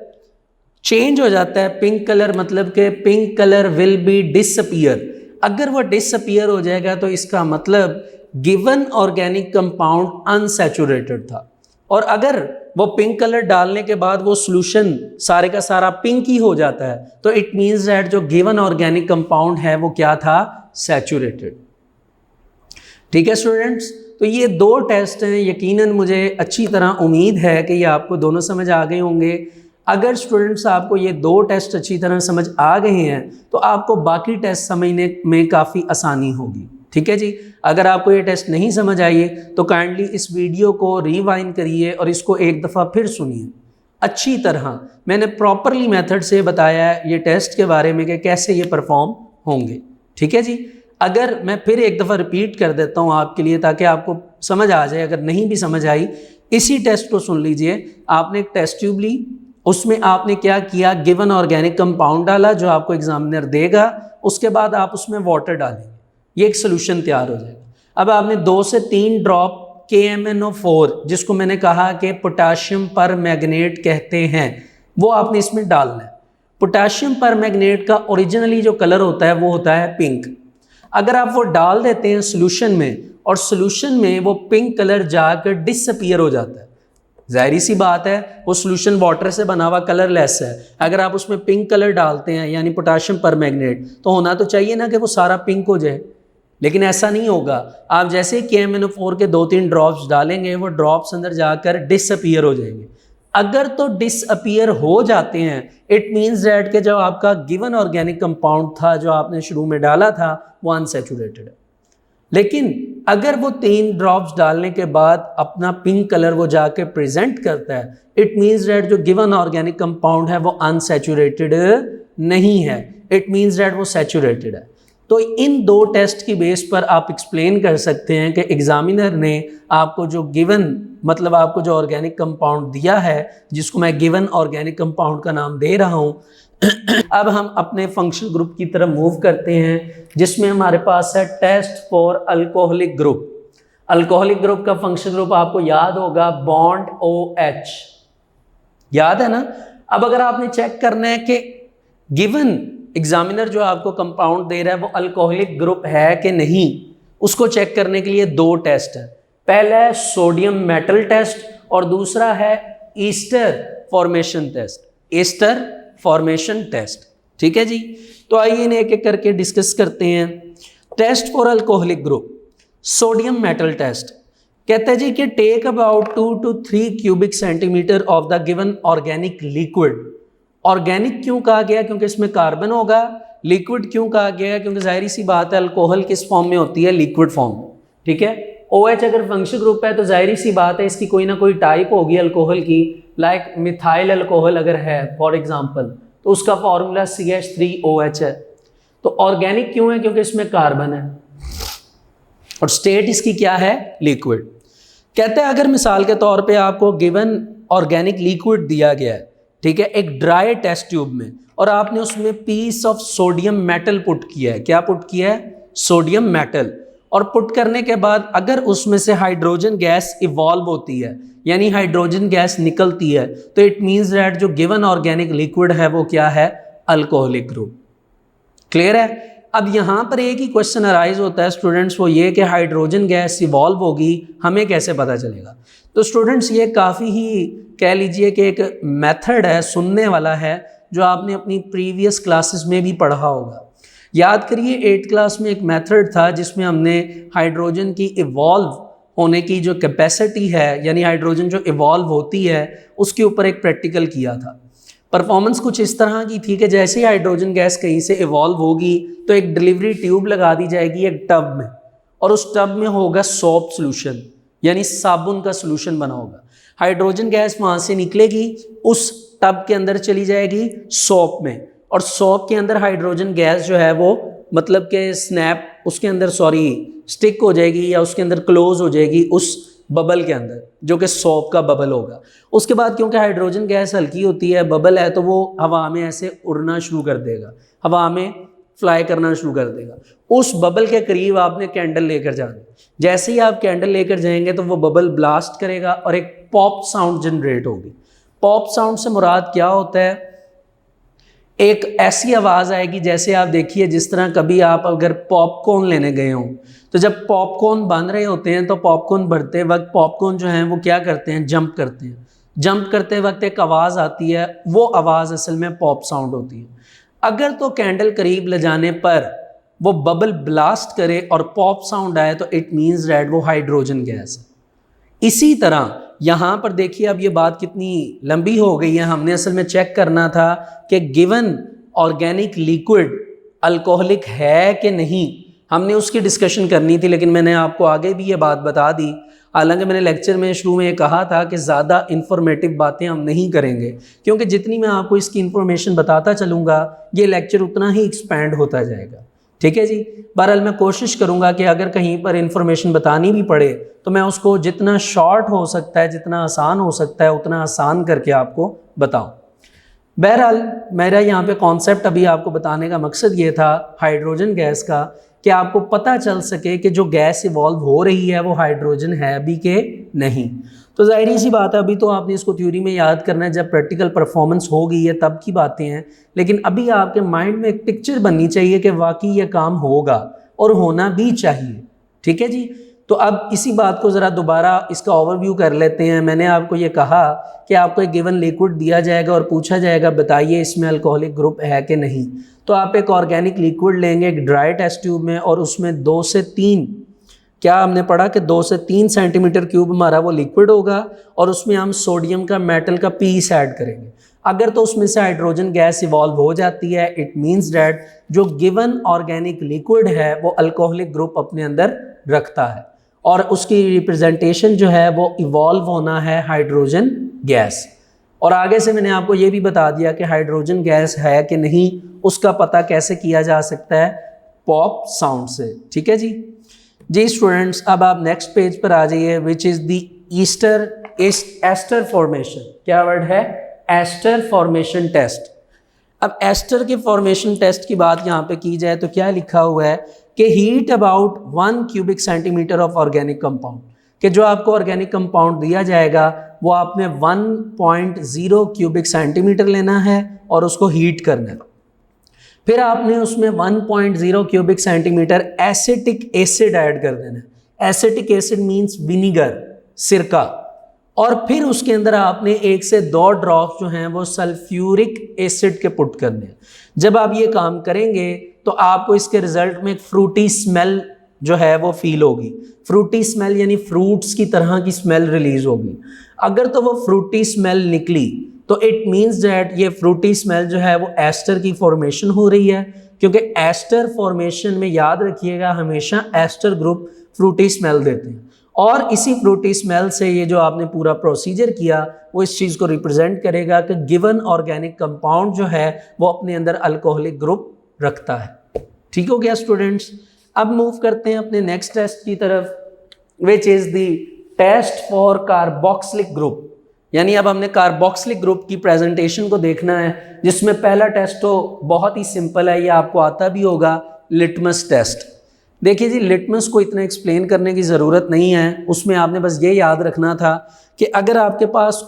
चेंज हो जाता है, पिंक कलर, मतलब कि pink colour will be disappear, अगर वो डिसअपीयर हो जाएगा तो इसका मतलब गिवन ऑर्गेनिक कंपाउंड अनसैचुरेटेड था। और अगर वो पिंक कलर डालने के बाद वो सोल्यूशन सारे का सारा पिंक ही हो जाता है तो इट मीन्स दैट जो गिवन ऑर्गेनिक कंपाउंड है वो क्या था? सैचुरेटेड। ठीक है स्टूडेंट्स, तो ये दो टेस्ट हैं, यकीनन मुझे अच्छी तरह उम्मीद है कि ये आपको दोनों समझ आ गए होंगे। अगर स्टूडेंट्स आपको ये दो टेस्ट अच्छी तरह समझ आ गए हैं तो आपको बाकी टेस्ट समझने में काफ़ी आसानी होगी। ठीक है जी, अगर आपको ये टेस्ट नहीं समझ आइए तो काइंडली इस वीडियो को रिवाइंड करिए और इसको एक दफ़ा फिर सुनिए अच्छी तरह। मैंने प्रॉपरली मेथड से बताया है ये टेस्ट के बारे में कि कैसे ये परफॉर्म होंगे। ठीक है जी, अगर मैं फिर एक दफ़ा रिपीट कर देता हूँ आपके लिए ताकि आपको समझ आ जाए, अगर नहीं भी समझ आई इसी टेस्ट को सुन लीजिए। आपने एक टेस्ट ट्यूब ली, उसमें आपने क्या किया, गिवन ऑर्गेनिक कंपाउंड डाला जो आपको एग्जामिनर देगा, उसके बाद आप उसमें वाटर डालेंगे, ये एक सोल्यूशन तैयार हो जाएगा। अब आपने 2 से 3 ड्रॉप KMnO4 जिसको मैंने कहा कि पोटाशियम पर मैग्नेट कहते हैं, वो आपने इसमें डालना है। पोटाशियम पर मैग्नेट का ओरिजिनली जो कलर होता है वो होता है पिंक। अगर आप वो डाल देते हैं सोल्यूशन में और सोल्यूशन में वो पिंक कलर जाकर डिसअपीयर हो जाता है, जाहिर सी बात है वो सोल्यूशन वाटर से बना हुआ कलरलेस है। अगर आप उसमें पिंक कलर डालते हैं यानी पोटाशियम परमैंगनेट, तो होना तो चाहिए ना कि वो सारा पिंक हो जाए, लेकिन ऐसा नहीं होगा। आप जैसे ही KMnO4 के 2-3 ड्रॉप्स डालेंगे वो ड्रॉप्स अंदर जाकर डिसअपीयर हो जाएंगे। अगर तो डिसअपीयर हो जाते हैं इट मीन्स दैट कि जो आपका गिवन ऑर्गेनिक कंपाउंड था जो आपने शुरू में डाला था वो अनसैचुरेटेड है। लेकिन अगर वो 3 ड्रॉप्स डालने के बाद अपना पिंक कलर वो जाके प्रेजेंट करता है, इट मीन्स दैट जो गिवन ऑर्गेनिक कंपाउंड है वो अनसैचुरेटेड नहीं है, इट मीन्स दैट वो सैचुरेटेड है। तो इन दो टेस्ट की बेस पर आप एक्सप्लेन कर सकते हैं कि एग्जामिनर ने आपको जो गिवन मतलब आपको जो ऑर्गेनिक कंपाउंड दिया है जिसको मैं गिवन ऑर्गेनिक कंपाउंड का नाम दे रहा हूँ। अब हम अपने फंक्शनल ग्रुप की तरफ मूव करते हैं जिसमें हमारे पास है test for alcoholic group. Alcoholic group का फंक्शनल ग्रुप आपको याद होगा बॉन्ड OH, याद है ना। अब अगर आपने चेक करना है कि गिवन एग्जामिनर जो आपको कंपाउंड दे रहा है वो अल्कोहलिक ग्रुप है कि नहीं, उसको चेक करने के लिए 2 टेस्ट है। पहला है सोडियम मेटल टेस्ट और दूसरा है ester formation test, ester formation test. ठीक है जी, तो आइए इन्हें एक एक करके डिस्कस करते हैं। Test for alcoholic group, sodium metal test कहता है जी कि take about 2 to 3 cubic centimetre of the given organic liquid. Organic क्यों कहा गया, क्योंकि इसमें कार्बन होगा। लिक्विड क्यों कहा गया, क्योंकि जाहिर सी बात है अल्कोहल किस फॉर्म में होती है, लिक्विड फॉर्म में। ठीक है, OH अगर फंक्शनल ग्रुप है तो जाहिर सी बात है इसकी कोई ना कोई टाइप होगी अल्कोहल की, लाइक मिथाइल अल्कोहल अगर है फॉर एग्जांपल तो उसका फॉर्मूला CH3OH है। तो ऑर्गेनिक क्यों है, क्योंकि इसमें कार्बन है और स्टेट इसकी क्या है, लिक्विड। कहते हैं अगर मिसाल के तौर पे आपको गिवन ऑर्गेनिक लिक्विड दिया गया है, ठीक है, एक ड्राई टेस्ट ट्यूब में, और आपने उसमें piece of sodium metal put किया है। क्या पुट किया है, सोडियम मेटल। और पुट करने के बाद अगर उसमें से हाइड्रोजन गैस इवॉल्व होती है यानी हाइड्रोजन गैस निकलती है तो इट मीन्स दैट जो गिवन ऑर्गेनिक लिक्विड है वो क्या है, अल्कोहलिक ग्रुप। क्लियर है। अब यहाँ पर एक ही क्वेश्चन अराइज होता है स्टूडेंट्स, वो ये कि हाइड्रोजन गैस इवॉल्व होगी, हमें कैसे पता चलेगा। तो स्टूडेंट्स ये काफ़ी ही कह लीजिए कि एक मेथड है, सुनने वाला है, जो आपने अपनी प्रीवियस क्लासेस में भी पढ़ा होगा। याद करिए 8th क्लास में एक मेथड था जिसमें हमने हाइड्रोजन की इवॉल्व होने की जो कैपेसिटी है यानी हाइड्रोजन जो इवॉल्व होती है उसके ऊपर एक प्रैक्टिकल किया था। परफॉर्मेंस कुछ इस तरह की थी कि जैसे ही हाइड्रोजन गैस कहीं से इवॉल्व होगी तो एक डिलीवरी ट्यूब लगा दी जाएगी एक टब में, और उस टब में होगा सोप सोल्यूशन यानी साबुन का सोल्यूशन बना होगा। हाइड्रोजन गैस वहाँ से निकलेगी, उस टब के अंदर चली जाएगी सोप में, और सोप के अंदर हाइड्रोजन गैस जो है वो मतलब कि स्नैप उसके अंदर स्टिक हो जाएगी या उसके अंदर क्लोज हो जाएगी उस बबल के अंदर जो कि सोप का बबल होगा। उसके बाद क्योंकि हाइड्रोजन गैस हल्की होती है, बबल है, तो वो हवा में ऐसे उड़ना शुरू कर देगा, हवा में फ्लाई करना शुरू कर देगा। उस बबल के करीब आपने कैंडल लेकर जाना, जैसे ही आप कैंडल लेकर जाएंगे तो वो बबल ब्लास्ट करेगा और एक पॉप साउंड जनरेट होगी। पॉप साउंड से मुराद क्या होता है, एक ऐसी आवाज़ आएगी जैसे आप देखिए जिस तरह कभी आप अगर पॉपकॉर्न लेने गए हों तो जब पॉपकॉर्न बन रहे होते हैं तो पॉपकॉर्न भरते वक्त पॉपकॉर्न जो हैं वो क्या करते हैं, जंप करते हैं। जंप करते वक्त एक आवाज़ आती है, वो आवाज़ असल में पॉप साउंड होती है। अगर तो कैंडल करीब ले जाने पर वो बबल ब्लास्ट करे और पॉप साउंड आए तो इट मीन्स दैट वो हाइड्रोजन गैस है। इसी तरह यहाँ पर देखिए, अब ये बात कितनी लंबी हो गई है। हमने असल में चेक करना था कि गिवन ऑर्गेनिक लिक्विड अल्कोहलिक है कि नहीं, हमने उसकी डिस्कशन करनी थी, लेकिन मैंने आपको आगे भी ये बात बता दी। हालांकि मैंने लेक्चर में शुरू में ये कहा था कि ज़्यादा इन्फॉर्मेटिव बातें हम नहीं करेंगे, क्योंकि जितनी मैं आपको इसकी इन्फॉर्मेशन बताता चलूँगा ये लेक्चर उतना ही एक्सपैंड होता जाएगा। ठीक है जी। बहरहाल मैं कोशिश करूँगा कि अगर कहीं पर इन्फॉर्मेशन बतानी भी पड़े तो मैं उसको जितना शॉर्ट हो सकता है, जितना आसान हो सकता है, उतना आसान करके आपको बताऊँ। बहरहाल मेरा यहाँ पे कॉन्सेप्ट अभी आपको बताने का मकसद ये था हाइड्रोजन गैस का, कि आपको पता चल सके कि जो गैस इवॉल्व हो रही है वो हाइड्रोजन है भी कि नहीं। तो ज़ाहिर सी बात है, अभी तो आपने इसको थ्योरी में याद करना है, जब प्रैक्टिकल परफॉर्मेंस हो गई है तब की बातें हैं। लेकिन अभी आपके माइंड में एक पिक्चर बननी चाहिए कि वाकई ये काम होगा और होना भी चाहिए। ठीक है जी। तो अब इसी बात को ज़रा दोबारा इसका ओवरव्यू कर लेते हैं। मैंने आपको ये कहा कि आपको एक गिवन लिक्विड दिया जाएगा और पूछा जाएगा बताइए इसमें अल्कोहलिक ग्रुप है कि नहीं। तो आप एक ऑर्गेनिक लिक्विड लेंगे एक ड्राई टेस्ट ट्यूब में, और उसमें 2 से 3, क्या हमने पढ़ा कि 2 से 3 सेंटीमीटर क्यूब हमारा वो लिक्विड होगा, और उसमें हम सोडियम का मेटल का पीस ऐड करेंगे। अगर तो उसमें से हाइड्रोजन गैस इवॉल्व हो जाती है, इट मीन्स डैट जो गिवन ऑर्गेनिक लिक्विड है वो अल्कोहलिक ग्रुप अपने अंदर रखता है, और उसकी रिप्रेजेंटेशन जो है वो इवॉल्व होना है हाइड्रोजन गैस। और आगे से मैंने आपको ये भी बता दिया कि हाइड्रोजन गैस है कि नहीं उसका पता कैसे किया जा सकता है, पॉप साउंड से। ठीक है जी स्टूडेंट्स, अब आप नेक्स्ट पेज पर आ जाइए, which is the ester formation. क्या वर्ड है? Ester formation test. अब एस्टर के फॉर्मेशन टेस्ट की बात यहाँ पे की जाए तो क्या लिखा हुआ है कि heat about 1 cubic centimetre of organic compound, कि जो आपको ऑर्गेनिक कंपाउंड दिया जाएगा वो आपने 1.0 क्यूबिक सेंटीमीटर लेना है और उसको हीट करना है। फिर आपने उसमें 1.0 cubic centimetre acetic acid add कर देना है। एसिटिक एसिड मीन्स विनीगर, सिरका। और फिर उसके अंदर आपने 1 से 2 ड्रॉप जो हैं वो सल्फ्यूरिक एसिड के पुट करने हैं। जब आप ये काम करेंगे तो आपको इसके रिजल्ट में एक फ्रूटी स्मेल जो है वो फील होगी। फ्रूटी स्मेल यानी फ्रूट्स की तरह की स्मेल रिलीज होगी। अगर तो वो फ्रूटी स्मेल निकली तो इट मीन्स दैट ये फ्रूटी स्मेल जो है वो एस्टर की फॉर्मेशन हो रही है, क्योंकि एस्टर फॉर्मेशन में याद रखिएगा हमेशा एस्टर ग्रुप फ्रूटी स्मेल देते हैं। और इसी फ्रूटी स्मेल से ये जो आपने पूरा प्रोसीजर किया वो इस चीज़ को रिप्रेजेंट करेगा कि गिवन ऑर्गेनिक कंपाउंड जो है वो अपने अंदर अल्कोहलिक ग्रुप रखता है। ठीक हो गया स्टूडेंट्स। अब मूव करते हैं अपने नेक्स्ट टेस्ट की तरफ, which is the test for carboxylic group. यानी अब हमने कार्बोक्सिलिक ग्रुप की प्रेजेंटेशन को देखना है, जिसमें पहला टेस्ट तो बहुत ही सिंपल है, ये आपको आता भी होगा, लिटमस टेस्ट। देखिए जी, लिटमस को इतना एक्सप्लेन करने की ज़रूरत नहीं है, उसमें आपने बस ये याद रखना था कि अगर आपके पास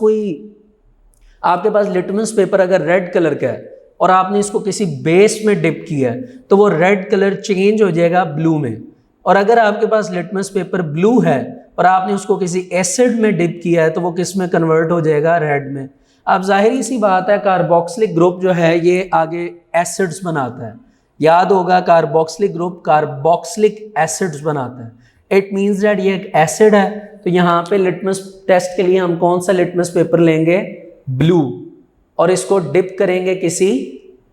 लिटमस पेपर अगर रेड कलर का है और आपने इसको किसी बेस में डिप किया है तो वो रेड कलर चेंज हो जाएगा ब्लू में। और अगर आपके पास लिटमस पेपर ब्लू है और आपने उसको किसी एसिड में डिप किया है तो वो किस में कन्वर्ट हो जाएगा? रेड में। अब जाहिर सी बात है कार्बोक्सिलिक ग्रुप जो है ये आगे एसिड्स बनाता है। याद होगा कार्बोक्सिलिक ग्रुप कार्बोक्सिलिक एसिड्स बनाता है। इट मीन्स दैट ये एक एसिड है। तो यहाँ पे लिटमस टेस्ट के लिए हम कौन सा लिटमस पेपर लेंगे? ब्लू। और इसको डिप करेंगे किसी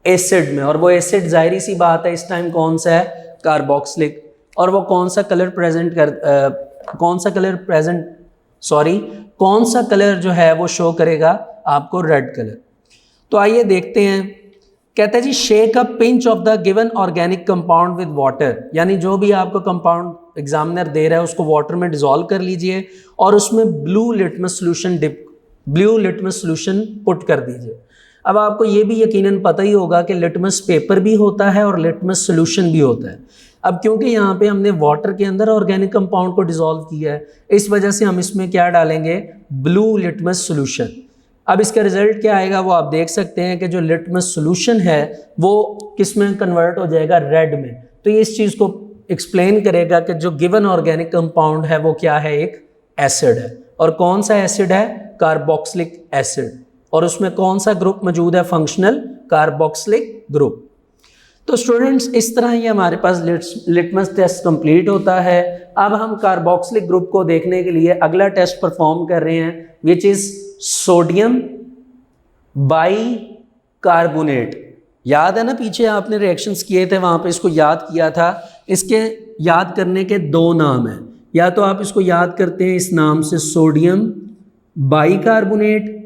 एसिड में, और वो एसिड जाहिर सी बात है इस टाइम कौन सा है? कार्बोक्सिलिक। और वो कौन सा कलर जो है वो शो करेगा आपको? Red colour. तो आइए देखते हैं। कहता है जी shake a pinch of the given organic compound with water, यानी जो भी आपको कंपाउंड एग्जामिनर दे रहा है उसको वाटर में डिसॉल्व कर लीजिए और उसमें ब्लू लिटमस सोल्यूशन पुट कर दीजिए। अब आपको ये भी यकीनन पता ही होगा कि लिटमस पेपर भी होता है और लिटमस सोल्यूशन भी होता है। अब क्योंकि यहाँ पे हमने वाटर के अंदर ऑर्गेनिक कंपाउंड को डिसॉल्व किया है, इस वजह से हम इसमें क्या डालेंगे? Blue litmus solution. अब इसका रिजल्ट क्या आएगा वो आप देख सकते हैं कि जो लिटमस सोल्यूशन है वो किस में कन्वर्ट हो जाएगा? रेड में। तो ये इस चीज़ को एक्सप्लेन करेगा कि जो गिवन ऑर्गेनिक कंपाउंड है वो क्या है? एक एसिड है। और कौन सा एसिड है? Carboxylic acid. और उसमें कौन सा ग्रुप मौजूद है? Functional carboxylic group. तो स्टूडेंट्स इस तरह ही हमारे पास लिटमस टेस्ट कंप्लीट होता है। अब हम कार्बोक्सिलिक ग्रुप को देखने के लिए अगला टेस्ट परफॉर्म कर रहे हैं which is sodium by carbonate. याद है ना, पीछे आपने रिएक्शंस किए थे, वहाँ पे इसको याद किया था। इसके याद करने के दो नाम हैं, या तो आप इसको याद करते हैं इस नाम से सोडियम बाई कार्बोनेट,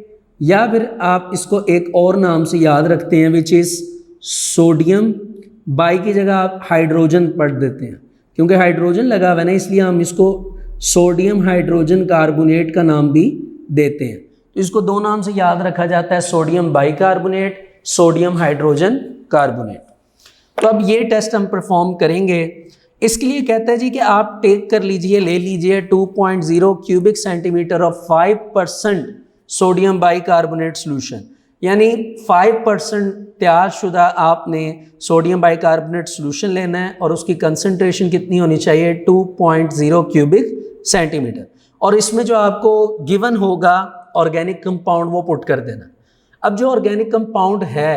या फिर आप इसको एक और नाम से याद रखते हैं विच इज़ सोडियम बाई की जगह आप हाइड्रोजन पढ़ देते हैं, क्योंकि हाइड्रोजन लगा हुआ है ना, इसलिए हम इसको सोडियम हाइड्रोजन कार्बोनेट का नाम भी देते हैं। तो इसको दो नाम से याद रखा जाता है, sodium by carbonate, sodium hydrogen carbonate. तो अब ये टेस्ट हम परफॉर्म करेंगे। इसके लिए कहता है जी कि आप टेक कर लीजिए, ले लीजिए 2.0 cubic centimetre of 5% sodium by carbonate solution, यानी 5% तैयार शुदा आपने सोडियम बाई कार्बोनेट सोल्यूशन लेना है और उसकी कंसंट्रेशन कितनी होनी चाहिए 2.0 क्यूबिक सेंटीमीटर। और इसमें जो आपको गिवन होगा ऑर्गेनिक कंपाउंड वो पुट कर देना। अब जो ऑर्गेनिक कंपाउंड है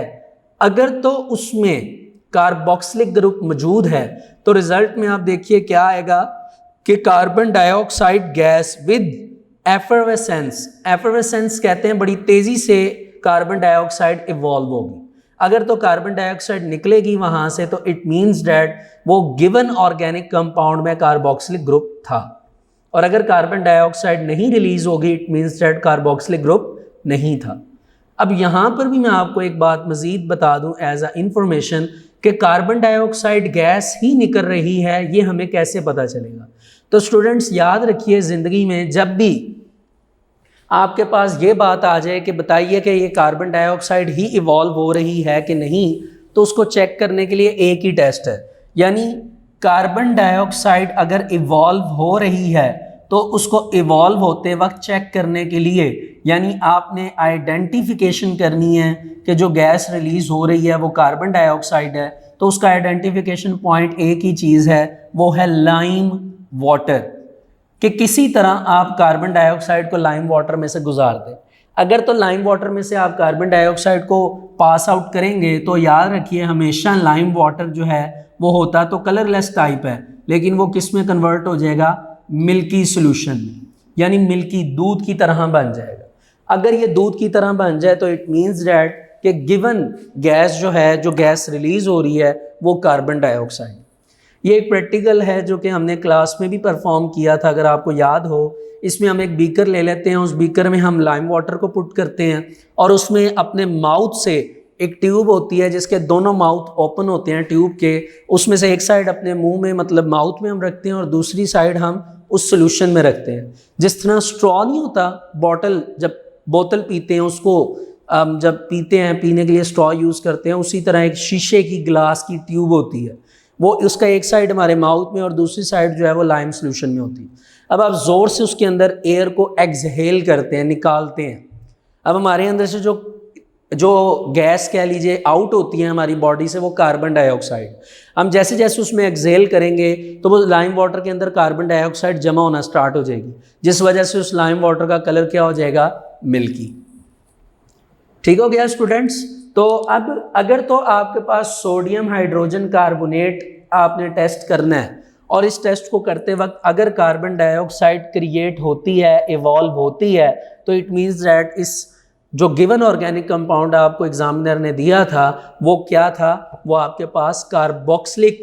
अगर तो उसमें कार्बोक्सिलिक ग्रुप मौजूद है तो रिजल्ट में आप देखिए क्या आएगा कि carbon dioxide gas with effervescence, effervescence कहते हैं बड़ी तेजी से कार्बन डाइऑक्साइड इवॉल्व होगी। अगर तो कार्बन डाइऑक्साइड निकलेगी वहां से तो इट मीन्स डैट वो गिवन ऑर्गेनिक कंपाउंड में कार्बोक्सिलिक ग्रुप था, और अगर कार्बन डाइऑक्साइड नहीं रिलीज होगी it means that carboxylic group नहीं था। अब यहाँ पर भी मैं आपको एक बात मजीद बता दूं एज अ इंफॉर्मेशन कि कार्बन डाइऑक्साइड गैस ही निकल रही है, ये हमें कैसे पता चलेगा। तो स्टूडेंट्स याद रखिए, ज़िंदगी में जब भी आपके पास ये बात आ जाए कि बताइए कि ये कार्बन डाइऑक्साइड ही इवॉल्व हो रही है कि नहीं, तो उसको चेक करने के लिए एक ही टेस्ट है, यानी कार्बन डाइऑक्साइड अगर इवॉल्व हो रही है तो उसको इवॉल्व होते वक्त चेक करने के लिए, यानी आपने आइडेंटिफिकेशन करनी है कि जो गैस रिलीज हो रही है वो कार्बन डाइऑक्साइड है, तो उसका आइडेंटिफिकेशन पॉइंट एक ही चीज़ है, वो है लाइम वाटर, कि किसी तरह आप कार्बन डाइऑक्साइड को लाइम वाटर में से गुजार दें। अगर तो लाइम वाटर में से आप कार्बन डाइऑक्साइड को पास आउट करेंगे तो याद रखिए हमेशा लाइम वाटर जो है वो होता तो कलरलेस टाइप है, लेकिन वो किस में कन्वर्ट हो जाएगा, मिल्की सोल्यूशन में, यानी मिल्की दूध की तरह बन जाएगा। अगर ये दूध की तरह बन जाए तो इट मीन्स डैट कि गिवन गैस जो है, जो गैस रिलीज हो रही है वो कार्बन डाइऑक्साइड। ये एक प्रैक्टिकल है जो कि हमने क्लास में भी परफॉर्म किया था, अगर आपको याद हो। इसमें हम एक बीकर ले लेते हैं, उस बीकर में हम लाइम वाटर को पुट करते हैं और उसमें अपने माउथ से, एक ट्यूब होती है जिसके दोनों माउथ ओपन होते हैं ट्यूब के, उसमें से एक साइड अपने मुंह में मतलब माउथ में हम रखते हैं और दूसरी साइड हम उस सोल्यूशन में रखते हैं। जिस तरह स्ट्रॉ नहीं होता, बॉटल जब बोतल पीते हैं उसको जब पीते हैं, पीने के लिए स्ट्रॉ यूज़ करते हैं, उसी तरह एक शीशे की ग्लास की ट्यूब होती है, वो उसका एक साइड हमारे माउथ में और दूसरी साइड जो है वो लाइम सोल्यूशन में होती है। अब आप ज़ोर से उसके अंदर एयर को एक्सहेल करते हैं, निकालते हैं। अब हमारे अंदर से जो गैस कह लीजिए आउट होती है हमारी बॉडी से, वो कार्बन डाइऑक्साइड। हम जैसे जैसे उसमें एक्सहेल करेंगे तो वो लाइम वाटर के अंदर कार्बन डाइऑक्साइड जमा होना स्टार्ट हो जाएगी, जिस वजह से उस लाइम वाटर का कलर क्या हो जाएगा, मिल्की। ठीक हो गया स्टूडेंट्स। तो अब अगर तो आपके पास सोडियम हाइड्रोजन कार्बोनेट आपने टेस्ट करना है और इस टेस्ट को करते वक्त अगर कार्बन डाइऑक्साइड क्रिएट होती है, इवॉल्व होती है, तो इट मीन्स दैट इस जो गिवन ऑर्गेनिक कंपाउंड आपको एग्जामिनर ने दिया था वो क्या था, वो आपके पास कार्बोक्सिलिक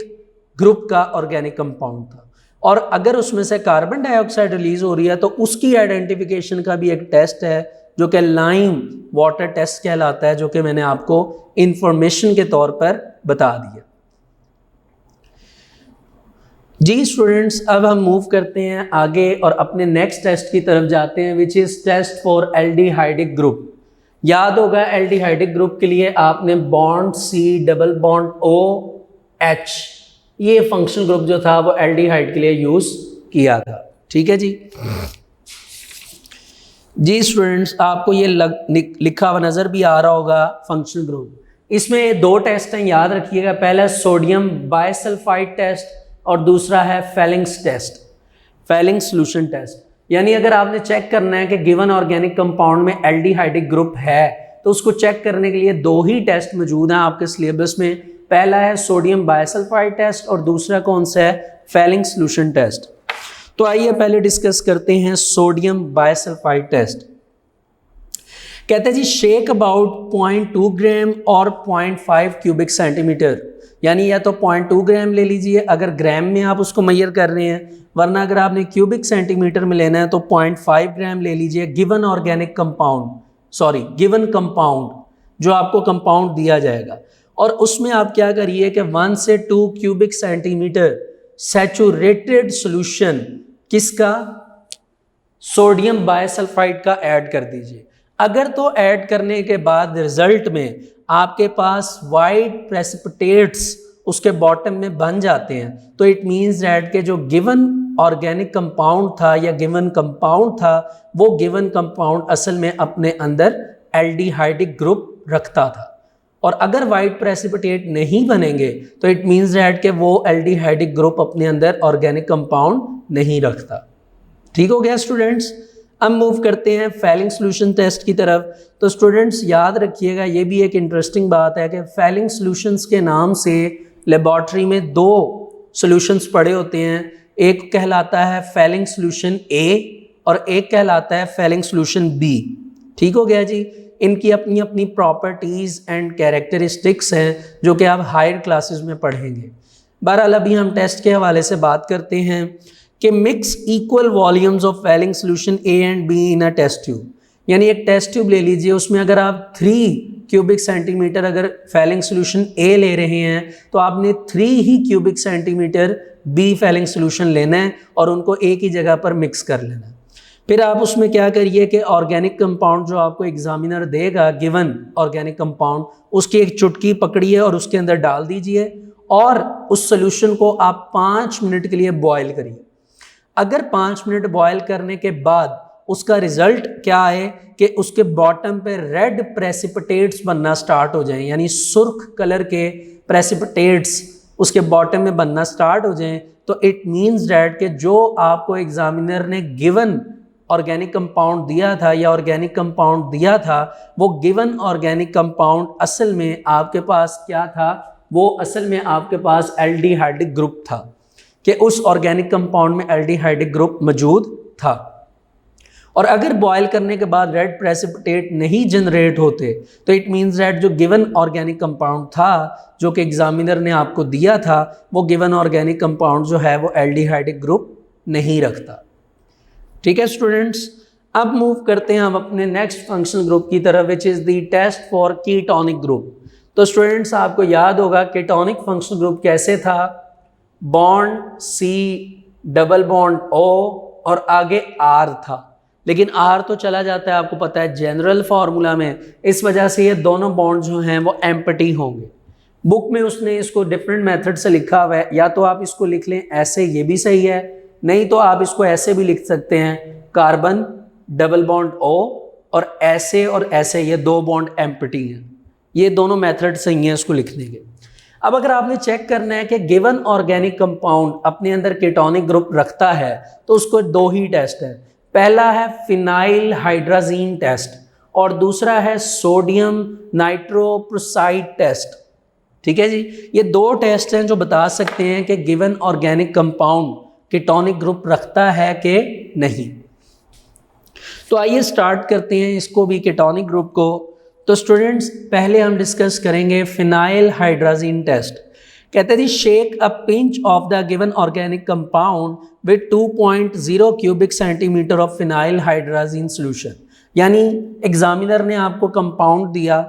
ग्रुप का ऑर्गेनिक कंपाउंड था। और अगर उसमें से कार्बन डाइऑक्साइड रिलीज हो रही है तो उसकी आइडेंटिफिकेशन का भी एक टेस्ट है जो कि लाइम वाटर टेस्ट कहलाता है, जो कि मैंने आपको इंफॉर्मेशन के तौर पर बता दिया। जी स्टूडेंट्स, अब हम मूव करते हैं आगे और अपने नेक्स्ट टेस्ट की तरफ जाते हैं which is test for aldehydic group. याद होगा एल्डिहाइडिक ग्रुप के लिए आपने bond C double bond OH, ये फंक्शनल ग्रुप जो था वो एल्डिहाइड के लिए यूज किया था। ठीक है जी स्टूडेंट्स, आपको ये लिखा हुआ नजर भी आ रहा होगा फंक्शनल ग्रुप। इसमें दो टेस्ट हैं, याद रखिएगा। पहला सोडियम बाइसल्फाइड टेस्ट और दूसरा है Fehling's test, Fehling's solution test. यानी अगर आपने चेक करना है कि गिवन ऑर्गेनिक कंपाउंड में एल्डिहाइडिक ग्रुप है तो उसको चेक करने के लिए दो ही टेस्ट मौजूद हैं आपके सिलेबस में। पहला है सोडियम बायसल्फाइड टेस्ट और दूसरा कौन सा है, फेलिंग सोल्यूशन टेस्ट। तो आइए पहले डिस्कस करते हैं सोडियम बायसल्फाइड टेस्ट। कहते हैं जी शेक अबाउट 0.2 ग्राम और 0.5 क्यूबिक सेंटीमीटर, यानी या तो 0.2 ग्राम ले लीजिए अगर ग्राम में आप उसको मेजर कर रहे हैं, वरना अगर आपने क्यूबिक सेंटीमीटर में लेना है तो 0.5 ग्राम ले लीजिए given organic compound, given compound जो आपको कंपाउंड दिया जाएगा, और उसमें आप क्या करिए कि 1 से 2 क्यूबिक सेंटीमीटर सैचुरेटेड सॉल्यूशन किसका, सोडियम बायसल्फाइड का ऐड कर दीजिए। अगर तो ऐड करने के बाद रिजल्ट में आपके पास वाइट प्रेसिपिटेट्स उसके बॉटम में बन जाते हैं तो इट मीन्स दैट के जो गिवन ऑर्गेनिक कंपाउंड था या गिवन कंपाउंड था वो गिवन कंपाउंड असल में अपने अंदर एल्डिहाइडिक ग्रुप रखता था, और अगर वाइट प्रेसिपिटेट नहीं बनेंगे तो इट मीन्स दैट के वो एल्डिहाइडिक ग्रुप अपने अंदर ऑर्गेनिक कंपाउंड नहीं रखता। ठीक हो गया स्टूडेंट्स। अब मूव करते हैं फेलिंग सोल्यूशन टेस्ट की तरफ। तो स्टूडेंट्स याद रखिएगा, ये भी एक इंटरेस्टिंग बात है कि फेलिंग सोल्यूशंस के नाम से लेबॉर्ट्री में 2 सॉल्यूशंस पड़े होते हैं, एक कहलाता है फेलिंग सोल्यूशन ए और एक कहलाता है फेलिंग सोल्यूशन बी। ठीक हो गया जी। इनकी अपनी अपनी प्रॉपर्टीज़ एंड कैरेक्टरिस्टिक्स हैं जो कि आप हायर क्लासेस में पढ़ेंगे। बहरहाल अभी हम टेस्ट के हवाले से बात करते हैं कि mix equal volumes of Fehling solution A and B in a test tube, यानी एक टेस्ट ट्यूब ले लीजिए, उसमें अगर आप 3 क्यूबिक सेंटीमीटर अगर फेलिंग सोल्यूशन ए ले रहे हैं तो आपने 3 ही cubic centimetre B Fehling solution लेना है और उनको एक ही जगह पर मिक्स कर लेना है। फिर आप उसमें क्या करिए कि ऑर्गेनिक कंपाउंड जो आपको एग्जामिनर देगा गिवन ऑर्गेनिक कंपाउंड, उसकी एक चुटकी पकड़िए और उसके अंदर डाल दीजिए और उस सोल्यूशन को आप 5 मिनट के लिए बॉयल करिए। अगर 5 मिनट बॉयल करने के बाद उसका रिजल्ट क्या है कि उसके बॉटम पे रेड प्रेसिपिटेट्स बनना स्टार्ट हो जाएं, यानी सुर्ख कलर के प्रेसिपिटेट्स उसके बॉटम में बनना स्टार्ट हो जाएं, तो इट मीन्स डैट कि जो आपको एग्जामिनर ने गिवन ऑर्गेनिक कंपाउंड दिया था या ऑर्गेनिक कंपाउंड दिया था वो गिवन ऑर्गेनिक कंपाउंड असल में आपके पास क्या था, वो असल में आपके पास एल्डिहाइडिक ग्रुप था, कि उस ऑर्गेनिक कंपाउंड में एल्डिहाइडिक ग्रुप मौजूद था। और अगर बॉयल करने के बाद रेड प्रेसिपिटेट नहीं जनरेट होते तो इट मीन्स दैट जो गिवन ऑर्गेनिक कंपाउंड था जो कि एग्जामिनर ने आपको दिया था वो गिवन ऑर्गेनिक कंपाउंड जो है वो एल्डिहाइडिक ग्रुप नहीं रखता। ठीक है स्टूडेंट्स। अब मूव करते हैं हम अपने नेक्स्ट फंक्शनल ग्रुप की तरफ which is the test for ketonic group. तो स्टूडेंट्स आपको याद होगा कीटोनिक फंक्शनल ग्रुप कैसे था, bond C double bond O और आगे R था, लेकिन R तो चला जाता है आपको पता है जनरल फार्मूला में, इस वजह से ये दोनों बॉन्ड जो हैं वो एम्प्टी होंगे। बुक में उसने इसको डिफरेंट मेथड से लिखा हुआ है, या तो आप इसको लिख लें ऐसे, ये भी सही है, नहीं तो आप इसको ऐसे भी लिख सकते हैं कार्बन डबल बॉन्ड O और ऐसे ये 2 बॉन्ड एम्प्टी हैं। ये दोनों मेथड सही हैं इसको लिखने के। अब अगर आपने चेक करना है कि गिवन ऑर्गेनिक कंपाउंड अपने अंदर कीटोनिक ग्रुप रखता है तो उसको 2 ही टेस्ट है, पहला है फिनाइल हाइड्राजीन टेस्ट और दूसरा है सोडियम नाइट्रोप्रोसाइड टेस्ट। ठीक है जी, ये 2 टेस्ट हैं जो बता सकते हैं कि given organic compound ketonic group रखता है कि नहीं। तो आइए स्टार्ट करते हैं इसको भी कीटोनिक ग्रुप को। तो स्टूडेंट्स पहले हम डिस्कस करेंगे फिनाइल हाइड्राजीन टेस्ट। कहते हैं shake a pinch of the given organic compound with 2.0 cubic centimetre of phenyl hydrazine solution, यानी एग्जामिनर ने आपको कंपाउंड दिया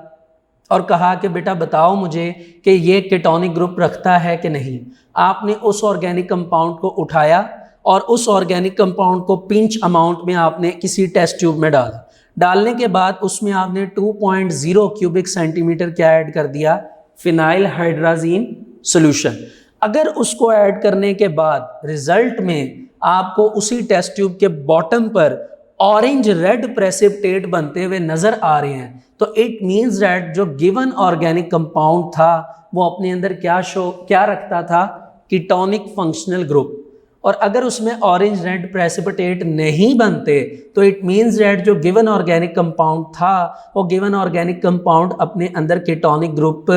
और कहा कि बेटा बताओ मुझे कि ये कीटोनिक ग्रुप रखता है कि नहीं। आपने उस ऑर्गेनिक कंपाउंड को उठाया और उस ऑर्गेनिक कंपाउंड को पिंच अमाउंट में आपने किसी टेस्ट ट्यूब में डाला, डालने के बाद उसमें आपने 2.0 क्यूबिक सेंटीमीटर क्या ऐड कर दिया, फिनाइल हाइड्राजीन सॉल्यूशन। अगर उसको ऐड करने के बाद रिजल्ट में आपको उसी टेस्ट ट्यूब के बॉटम पर ऑरेंज रेड प्रेसिपिटेट बनते हुए नजर आ रहे हैं तो इट मीन्स दैट जो गिवन ऑर्गेनिक कंपाउंड था वो अपने अंदर क्या रखता था, कीटोनिक फंक्शनल ग्रुप। और अगर उसमें ऑरेंज रेड प्रेसिपिटेट नहीं बनते तो इट मीन्स दैट जो गिवन ऑर्गेनिक कंपाउंड था वो गिवन ऑर्गेनिक कंपाउंड अपने अंदर कीटोनिक ग्रुप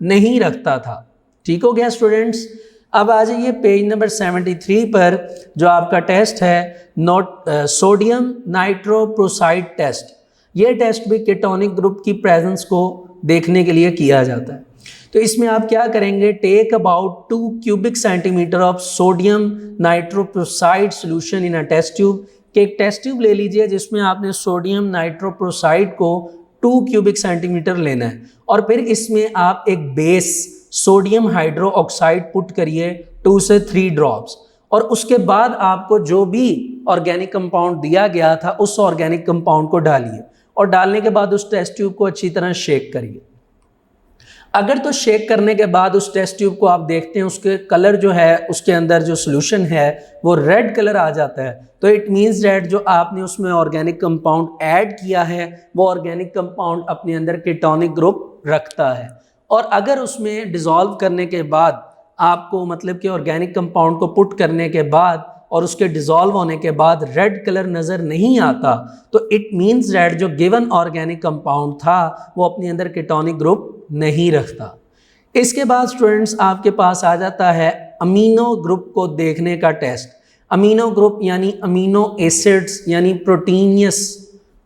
नहीं रखता था। ठीक हो गया स्टूडेंट्स। अब आ जाइए पेज नंबर 73 पर, जो आपका टेस्ट है सोडियम नाइट्रोप्रोसाइड टेस्ट। ये टेस्ट भी कीटोनिक ग्रुप की प्रेजेंस को देखने के लिए किया जाता है। तो इसमें आप क्या करेंगे, take about 2 cubic centimetre of sodium nitroprusside solution in a test tube. कि एक टेस्ट ट्यूब ले लीजिए जिसमें आपने सोडियम नाइट्रोप्रोसाइड को 2 क्यूबिक सेंटीमीटर लेना है और फिर इसमें आप एक base sodium hydro oxide put करिए 2 से 3 ड्रॉप्स, और उसके बाद आपको जो भी ऑर्गेनिक कंपाउंड दिया गया था उस ऑर्गेनिक कंपाउंड को डालिए और डालने के बाद उस टेस्ट ट्यूब को अच्छी तरह शेक करिए। अगर तो शेक करने के बाद उस टेस्ट ट्यूब को आप देखते हैं उसके कलर जो है, उसके अंदर जो सोल्यूशन है वो रेड कलर आ जाता है, तो इट मीन्स दैट जो आपने उसमें ऑर्गेनिक कंपाउंड ऐड किया है वो ऑर्गेनिक कंपाउंड अपने अंदर कीटोनिक ग्रुप रखता है। और अगर उसमें डिसॉल्व करने के बाद आपको मतलब कि ऑर्गेनिक कंपाउंड को पुट करने के बाद और उसके डिसॉल्व होने के बाद रेड कलर नज़र नहीं आता तो इट मीन्स दैट जो गिवन ऑर्गेनिक कंपाउंड था वो अपने अंदर कीटोनिक ग्रुप नहीं रखता। इसके बाद स्टूडेंट्स आपके पास आ जाता है अमीनो ग्रुप को देखने का टेस्ट। अमीनो ग्रुप यानी अमीनो एसिड्स यानी प्रोटीनियस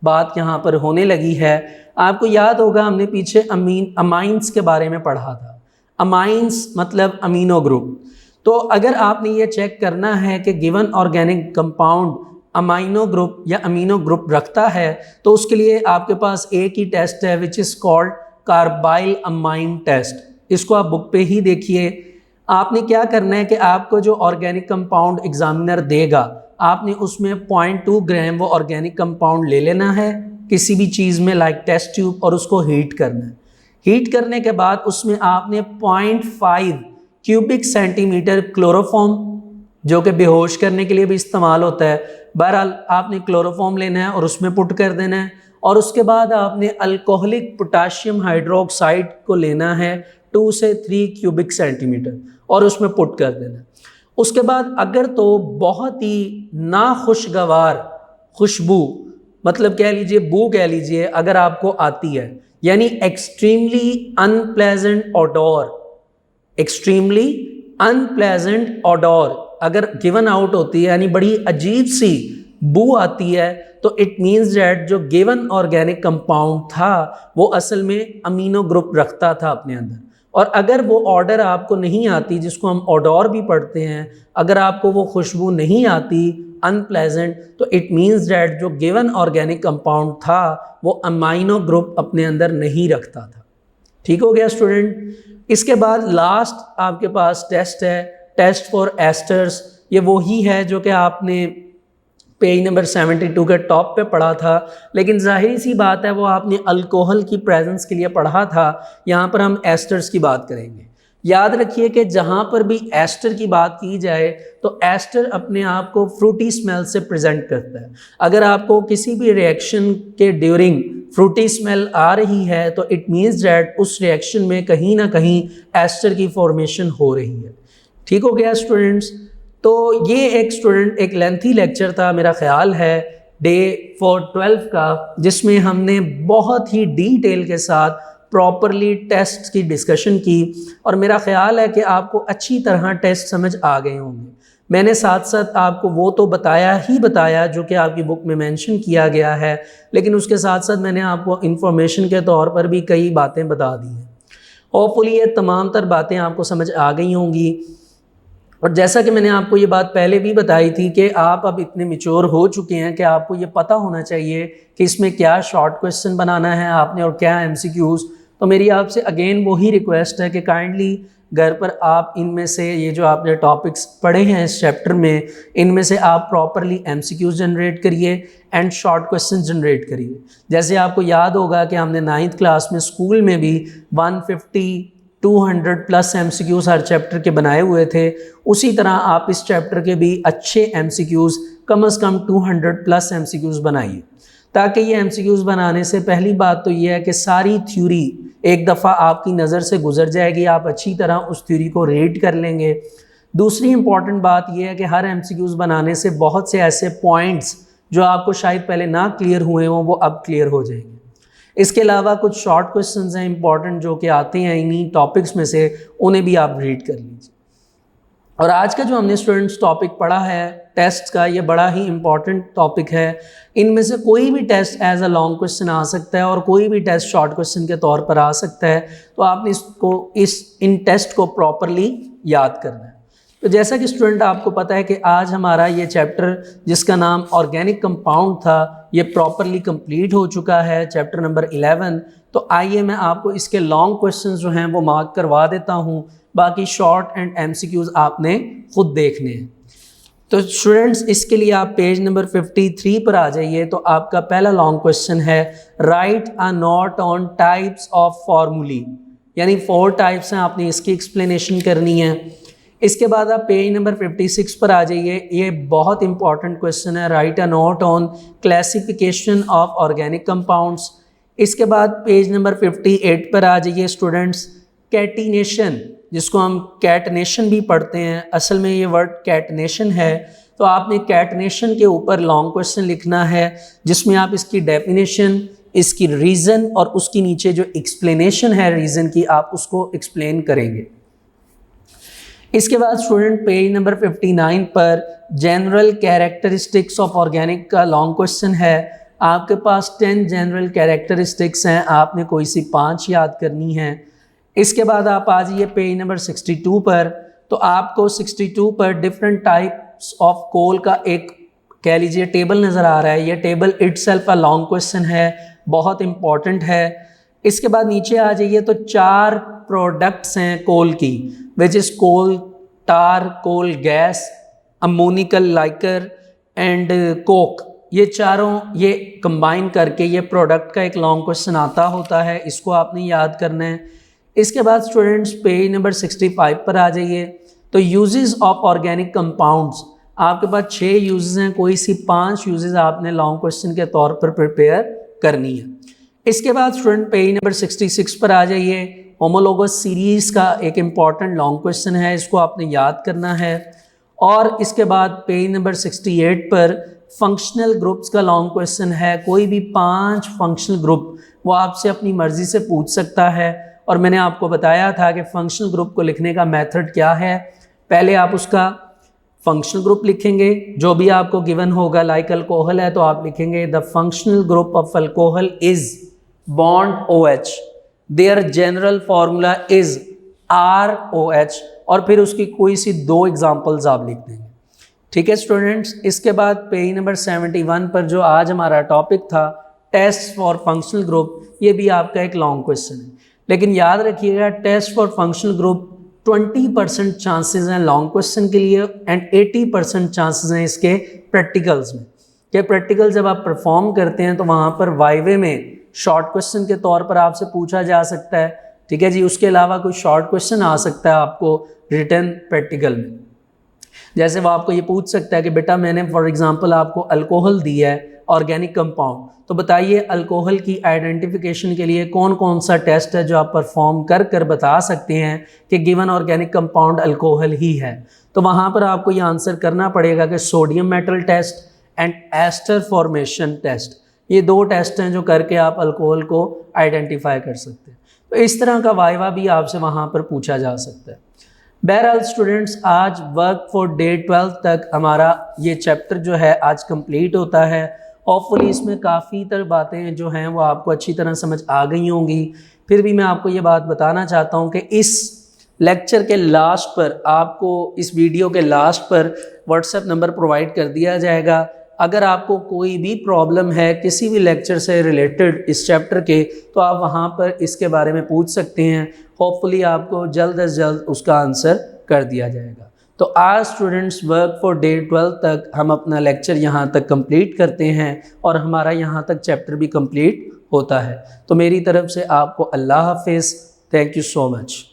बात यहाँ पर होने लगी है। आपको याद होगा हमने पीछे अमाइंस के बारे में पढ़ा था। अमाइंस मतलब अमीनो ग्रुप। तो अगर आपने ये चेक करना है कि given organic compound amino group या अमीनो ग्रुप रखता है तो उसके लिए आपके पास एक ही टेस्ट है which is called carbylamine test. इसको आप बुक पे ही देखिए। आपने क्या करना है कि आपको जो ऑर्गेनिक कंपाउंड एग्जामिनर देगा आपने उसमें 0.2 ग्राम वो ऑर्गेनिक कंपाउंड ले लेना है किसी भी चीज़ में लाइक टेस्ट ट्यूब और उसको हीट करना है। हीट करने के बाद उसमें आपने 0.5 क्यूबिक सेंटीमीटर क्लोरोफॉर्म, जो कि बेहोश करने के लिए भी इस्तेमाल होता है, बहरहाल आपने क्लोरोफॉर्म लेना है और उसमें पुट कर देना है। और उसके बाद आपने अल्कोहलिक पोटाशियम हाइड्रोक्साइड को लेना है 2 से 3 क्यूबिक सेंटीमीटर और उसमें पुट कर देना है। उसके बाद अगर तो बहुत ही नाखुशगवार खुशबू मतलब कह लीजिए बू कह लीजिए अगर आपको आती है, यानी एक्सट्रीमली अनप्लेजेंट ऑडोर, एक्सट्रीमली अनप्लेजेंट ऑडोर अगर गिवन आउट होती है यानी बड़ी अजीब सी बू आती है तो इट मीन्स दैट जो गिवन ऑर्गेनिक कंपाउंड था वो असल में अमीनो ग्रुप रखता था अपने अंदर। और अगर वो ऑर्डर आपको नहीं आती, जिसको हम ऑडोर भी पढ़ते हैं, अगर आपको वो खुशबू नहीं आती अनप्लेजेंट तो इट मीन्स दैट जो गिवन ऑर्गेनिक कंपाउंड था वो अमाइनो ग्रुप अपने अंदर नहीं रखता था। ठीक हो गया स्टूडेंट। इसके बाद लास्ट आपके पास टेस्ट है टेस्ट फॉर एस्टर्स। ये वही है जो कि आपने पेज नंबर 72 के टॉप पे पढ़ा था, लेकिन जाहिर सी बात है वो आपने अल्कोहल की प्रेजेंस के लिए पढ़ा था। यहाँ पर हम एस्टर्स की बात करेंगे। याद रखिए कि जहाँ पर भी एस्टर की बात की जाए तो एस्टर अपने आप को फ्रूटी स्मेल से प्रेजेंट करता है। अगर आपको किसी भी रिएक्शन के ड्यूरिंग फ्रूटी स्मेल आ रही है तो इट मीन्स दैट उस रिएक्शन में कहीं ना कहीं एस्टर की फॉर्मेशन हो रही है। ठीक हो गया स्टूडेंट्स। तो ये एक लेंथी लेक्चर था मेरा ख्याल है डे 412 का, जिसमें हमने बहुत ही डिटेल के साथ प्रॉपरली टेस्ट की डिस्कशन की और मेरा ख्याल है कि आपको अच्छी तरह टेस्ट समझ आ गए होंगे। मैंने साथ साथ आपको वो तो बताया जो कि आपकी बुक में मेंशन किया गया है, लेकिन उसके साथ साथ मैंने आपको इन्फॉर्मेशन के तौर पर भी कई बातें बता दी हैं। होपफुली ये तमाम तर बातें आपको समझ आ गई होंगी। और जैसा कि मैंने आपको ये बात पहले भी बताई थी कि आप अब इतने मैच्योर हो चुके हैं कि आपको ये पता होना चाहिए कि इसमें क्या शॉर्ट क्वेश्चन बनाना है आपने और क्या एमसीक्यूज़। तो मेरी आपसे अगेन वही रिक्वेस्ट है कि काइंडली घर पर आप इनमें से ये जो आपने टॉपिक्स पढ़े हैं इस चैप्टर में, इनमें से आप प्रॉपरली एमसीक्यूज़ जनरेट करिए एंड शॉर्ट क्वेश्चन जनरेट करिए। जैसे आपको याद होगा कि हमने 9th क्लास में स्कूल में भी 150-200 प्लस एमसीक्यूज़ हर चैप्टर के बनाए हुए थे। उसी तरह आप इस चैप्टर के भी अच्छे एमसीक्यूज़ कम से कम 200 प्लस एमसीक्यूज़ बनाइए, ताकि ये एमसीक्यूज़ बनाने से पहली बात तो ये है कि सारी थ्योरी एक दफ़ा आपकी नज़र से गुजर जाएगी, आप अच्छी तरह उस थ्योरी को रीड कर लेंगे। दूसरी इंपॉर्टेंट बात यह है कि हर एमसीक्यूज बनाने से बहुत से ऐसे पॉइंट्स जो आपको शायद पहले ना क्लियर हुए हों वो अब क्लियर हो जाएंगे। इसके अलावा कुछ शॉर्ट क्वेश्चंस हैं इंपॉर्टेंट जो कि आते हैं इन्हीं टॉपिक्स में से, उन्हें भी आप रीड कर लीजिए। और आज का जो हमने स्टूडेंट्स टॉपिक पढ़ा है टेस्ट का, ये बड़ा ही इंपॉर्टेंट टॉपिक है। इनमें से कोई भी test as a long question आ सकता है और कोई भी टेस्ट शॉर्ट क्वेश्चन के तौर पर आ सकता है, तो आपने इन टेस्ट को प्रॉपरली याद करना है। तो जैसा कि स्टूडेंट आपको पता है कि आज हमारा ये चैप्टर जिसका नाम ऑर्गेनिक कंपाउंड था ये प्रॉपरली कंप्लीट हो चुका है, चैप्टर नंबर 11। तो आइए मैं आपको इसके लॉन्ग क्वेश्चंस जो हैं वो मार्क करवा देता हूँ, बाकी शॉर्ट एंड एमसीक्यूज आपने खुद देखने हैं। तो स्टूडेंट्स इसके लिए आप पेज नंबर 53 पर आ जाइए। तो आपका पहला लॉन्ग क्वेश्चन है right a note on types of formulae, यानी 4 टाइप्स हैं, आपने इसकी एक्सप्लेनेशन करनी है। इसके बाद आप पेज नंबर 56 पर आ जाइए। ये बहुत इंपॉर्टेंट क्वेश्चन है, right a note on classification of organic compounds. इसके बाद पेज नंबर 58 पर आ जाइए स्टूडेंट्स, कैटिनेशन, जिसको हम कैटनेशन भी पढ़ते हैं, असल में ये वर्ड कैटनेशन है। तो आपने कैटनेशन के ऊपर लॉन्ग क्वेश्चन लिखना है जिसमें आप इसकी डेफिनेशन, इसकी रीज़न और उसकी नीचे जो एक्सप्लेनेशन है रीज़न की, आप उसको एक्सप्लेन करेंगे। इसके बाद स्टूडेंट पेज नंबर 59 पर जनरल कैरेक्टरिस्टिक्स ऑफ ऑर्गेनिक का लॉन्ग क्वेश्चन है। आपके पास 10 जनरल कैरेक्टरिस्टिक्स हैं, आपने कोई सी 5 याद करनी है। इसके बाद आप आ जाइए पेज नंबर 62 पर। तो आपको 62 पर डिफरेंट टाइप्स ऑफ कोल का एक कह लीजिए टेबल नज़र आ रहा है। ये table itself a long question है, बहुत इंपॉर्टेंट है। इसके बाद नीचे आ जाइए तो 4 प्रोडक्ट्स हैं कोल की, which is coal tar, coal gas, ammoniacal liquor and coke. ये चारों ये कंबाइन करके ये प्रोडक्ट का एक लॉन्ग क्वेश्चन आता होता है, इसको आपने याद करना है। इसके बाद स्टूडेंट्स पेज नंबर 65 पर आ जाइए। तो यूजेस ऑफ ऑर्गेनिक कंपाउंड्स, आपके पास 6 यूजेस हैं, कोई सी 5 यूजेस आपने लॉन्ग क्वेश्चन के तौर पर प्रिपेयर करनी है। इसके बाद स्टूडेंट पेज नंबर 66 पर आ जाइए। होमोलोगस सीरीज़ का एक इम्पॉर्टेंट लॉन्ग क्वेश्चन है, इसको आपने याद करना है। और इसके बाद पेज नंबर 68 पर फंक्शनल ग्रुप्स का लॉन्ग क्वेश्चन है। कोई भी 5 फंक्शनल ग्रुप वो आपसे अपनी मर्ज़ी से पूछ सकता है, और मैंने आपको बताया था कि फंक्शनल ग्रुप को लिखने का मेथड क्या है। पहले आप उसका फंक्शनल ग्रुप लिखेंगे, जो भी आपको गिवन होगा, लाइक अल्कोहल है तो आप लिखेंगे the functional group of alcohol is bond OH, their general formula is ROH, और फिर उसकी कोई सी 2 एग्जांपल्स आप लिख देंगे। ठीक है स्टूडेंट्स। इसके बाद पेज नंबर 71 पर जो आज हमारा टॉपिक था टेस्ट फॉर फंक्शनल ग्रुप, ये भी आपका एक लॉन्ग क्वेश्चन है, लेकिन याद रखिएगा test for functional group 20% chances हैं लॉन्ग क्वेश्चन के लिए एंड 80% चांसेस हैं इसके प्रैक्टिकल्स में। कि प्रैक्टिकल जब आप परफॉर्म करते हैं तो वहाँ पर वाइवे में शॉर्ट क्वेश्चन के तौर पर आपसे पूछा जा सकता है। ठीक है जी। उसके अलावा कोई शॉर्ट क्वेश्चन आ सकता है आपको रिटन प्रैक्टिकल में, जैसे वो आपको ये पूछ सकता है कि बेटा मैंने फॉर एग्जांपल आपको अल्कोहल दिया है ऑर्गेनिक कंपाउंड, तो बताइए अल्कोहल की आइडेंटिफिकेशन के लिए कौन कौन सा टेस्ट है जो आप परफॉर्म कर बता सकते हैं कि गिवन ऑर्गेनिक कंपाउंड अल्कोहल ही है। तो वहाँ पर आपको ये आंसर करना पड़ेगा कि sodium metal test and ester formation test, ये 2 टेस्ट हैं जो करके आप अल्कोहल को आइडेंटिफाई कर सकते हैं। तो इस तरह का वाइवा भी आपसे वहाँ पर पूछा जा सकता है। बहरहाल स्टूडेंट्स आज वर्क फॉर डे 12 तक हमारा ये चैप्टर जो है आज कंप्लीट होता है। होपफुली इसमें काफ़ी तरह बातें जो हैं वो आपको अच्छी तरह समझ आ गई होंगी। फिर भी मैं आपको ये बात बताना चाहता हूँ कि इस लेक्चर के लास्ट पर आपको इस वीडियो के लास्ट पर व्हाट्सएप नंबर प्रोवाइड कर दिया जाएगा। अगर आपको कोई भी प्रॉब्लम है किसी भी लेक्चर से रिलेटेड इस चैप्टर के, तो आप वहाँ पर इसके बारे में पूछ सकते हैं। होपफुली आपको जल्द अज जल्द उसका आंसर कर दिया जाएगा। तो आज स्टूडेंट्स वर्क फॉर डे 12 तक हम अपना लेक्चर यहाँ तक कंप्लीट करते हैं और हमारा यहाँ तक चैप्टर भी कंप्लीट होता है। तो मेरी तरफ से आपको अल्लाह हाफिज़। Thank you so much.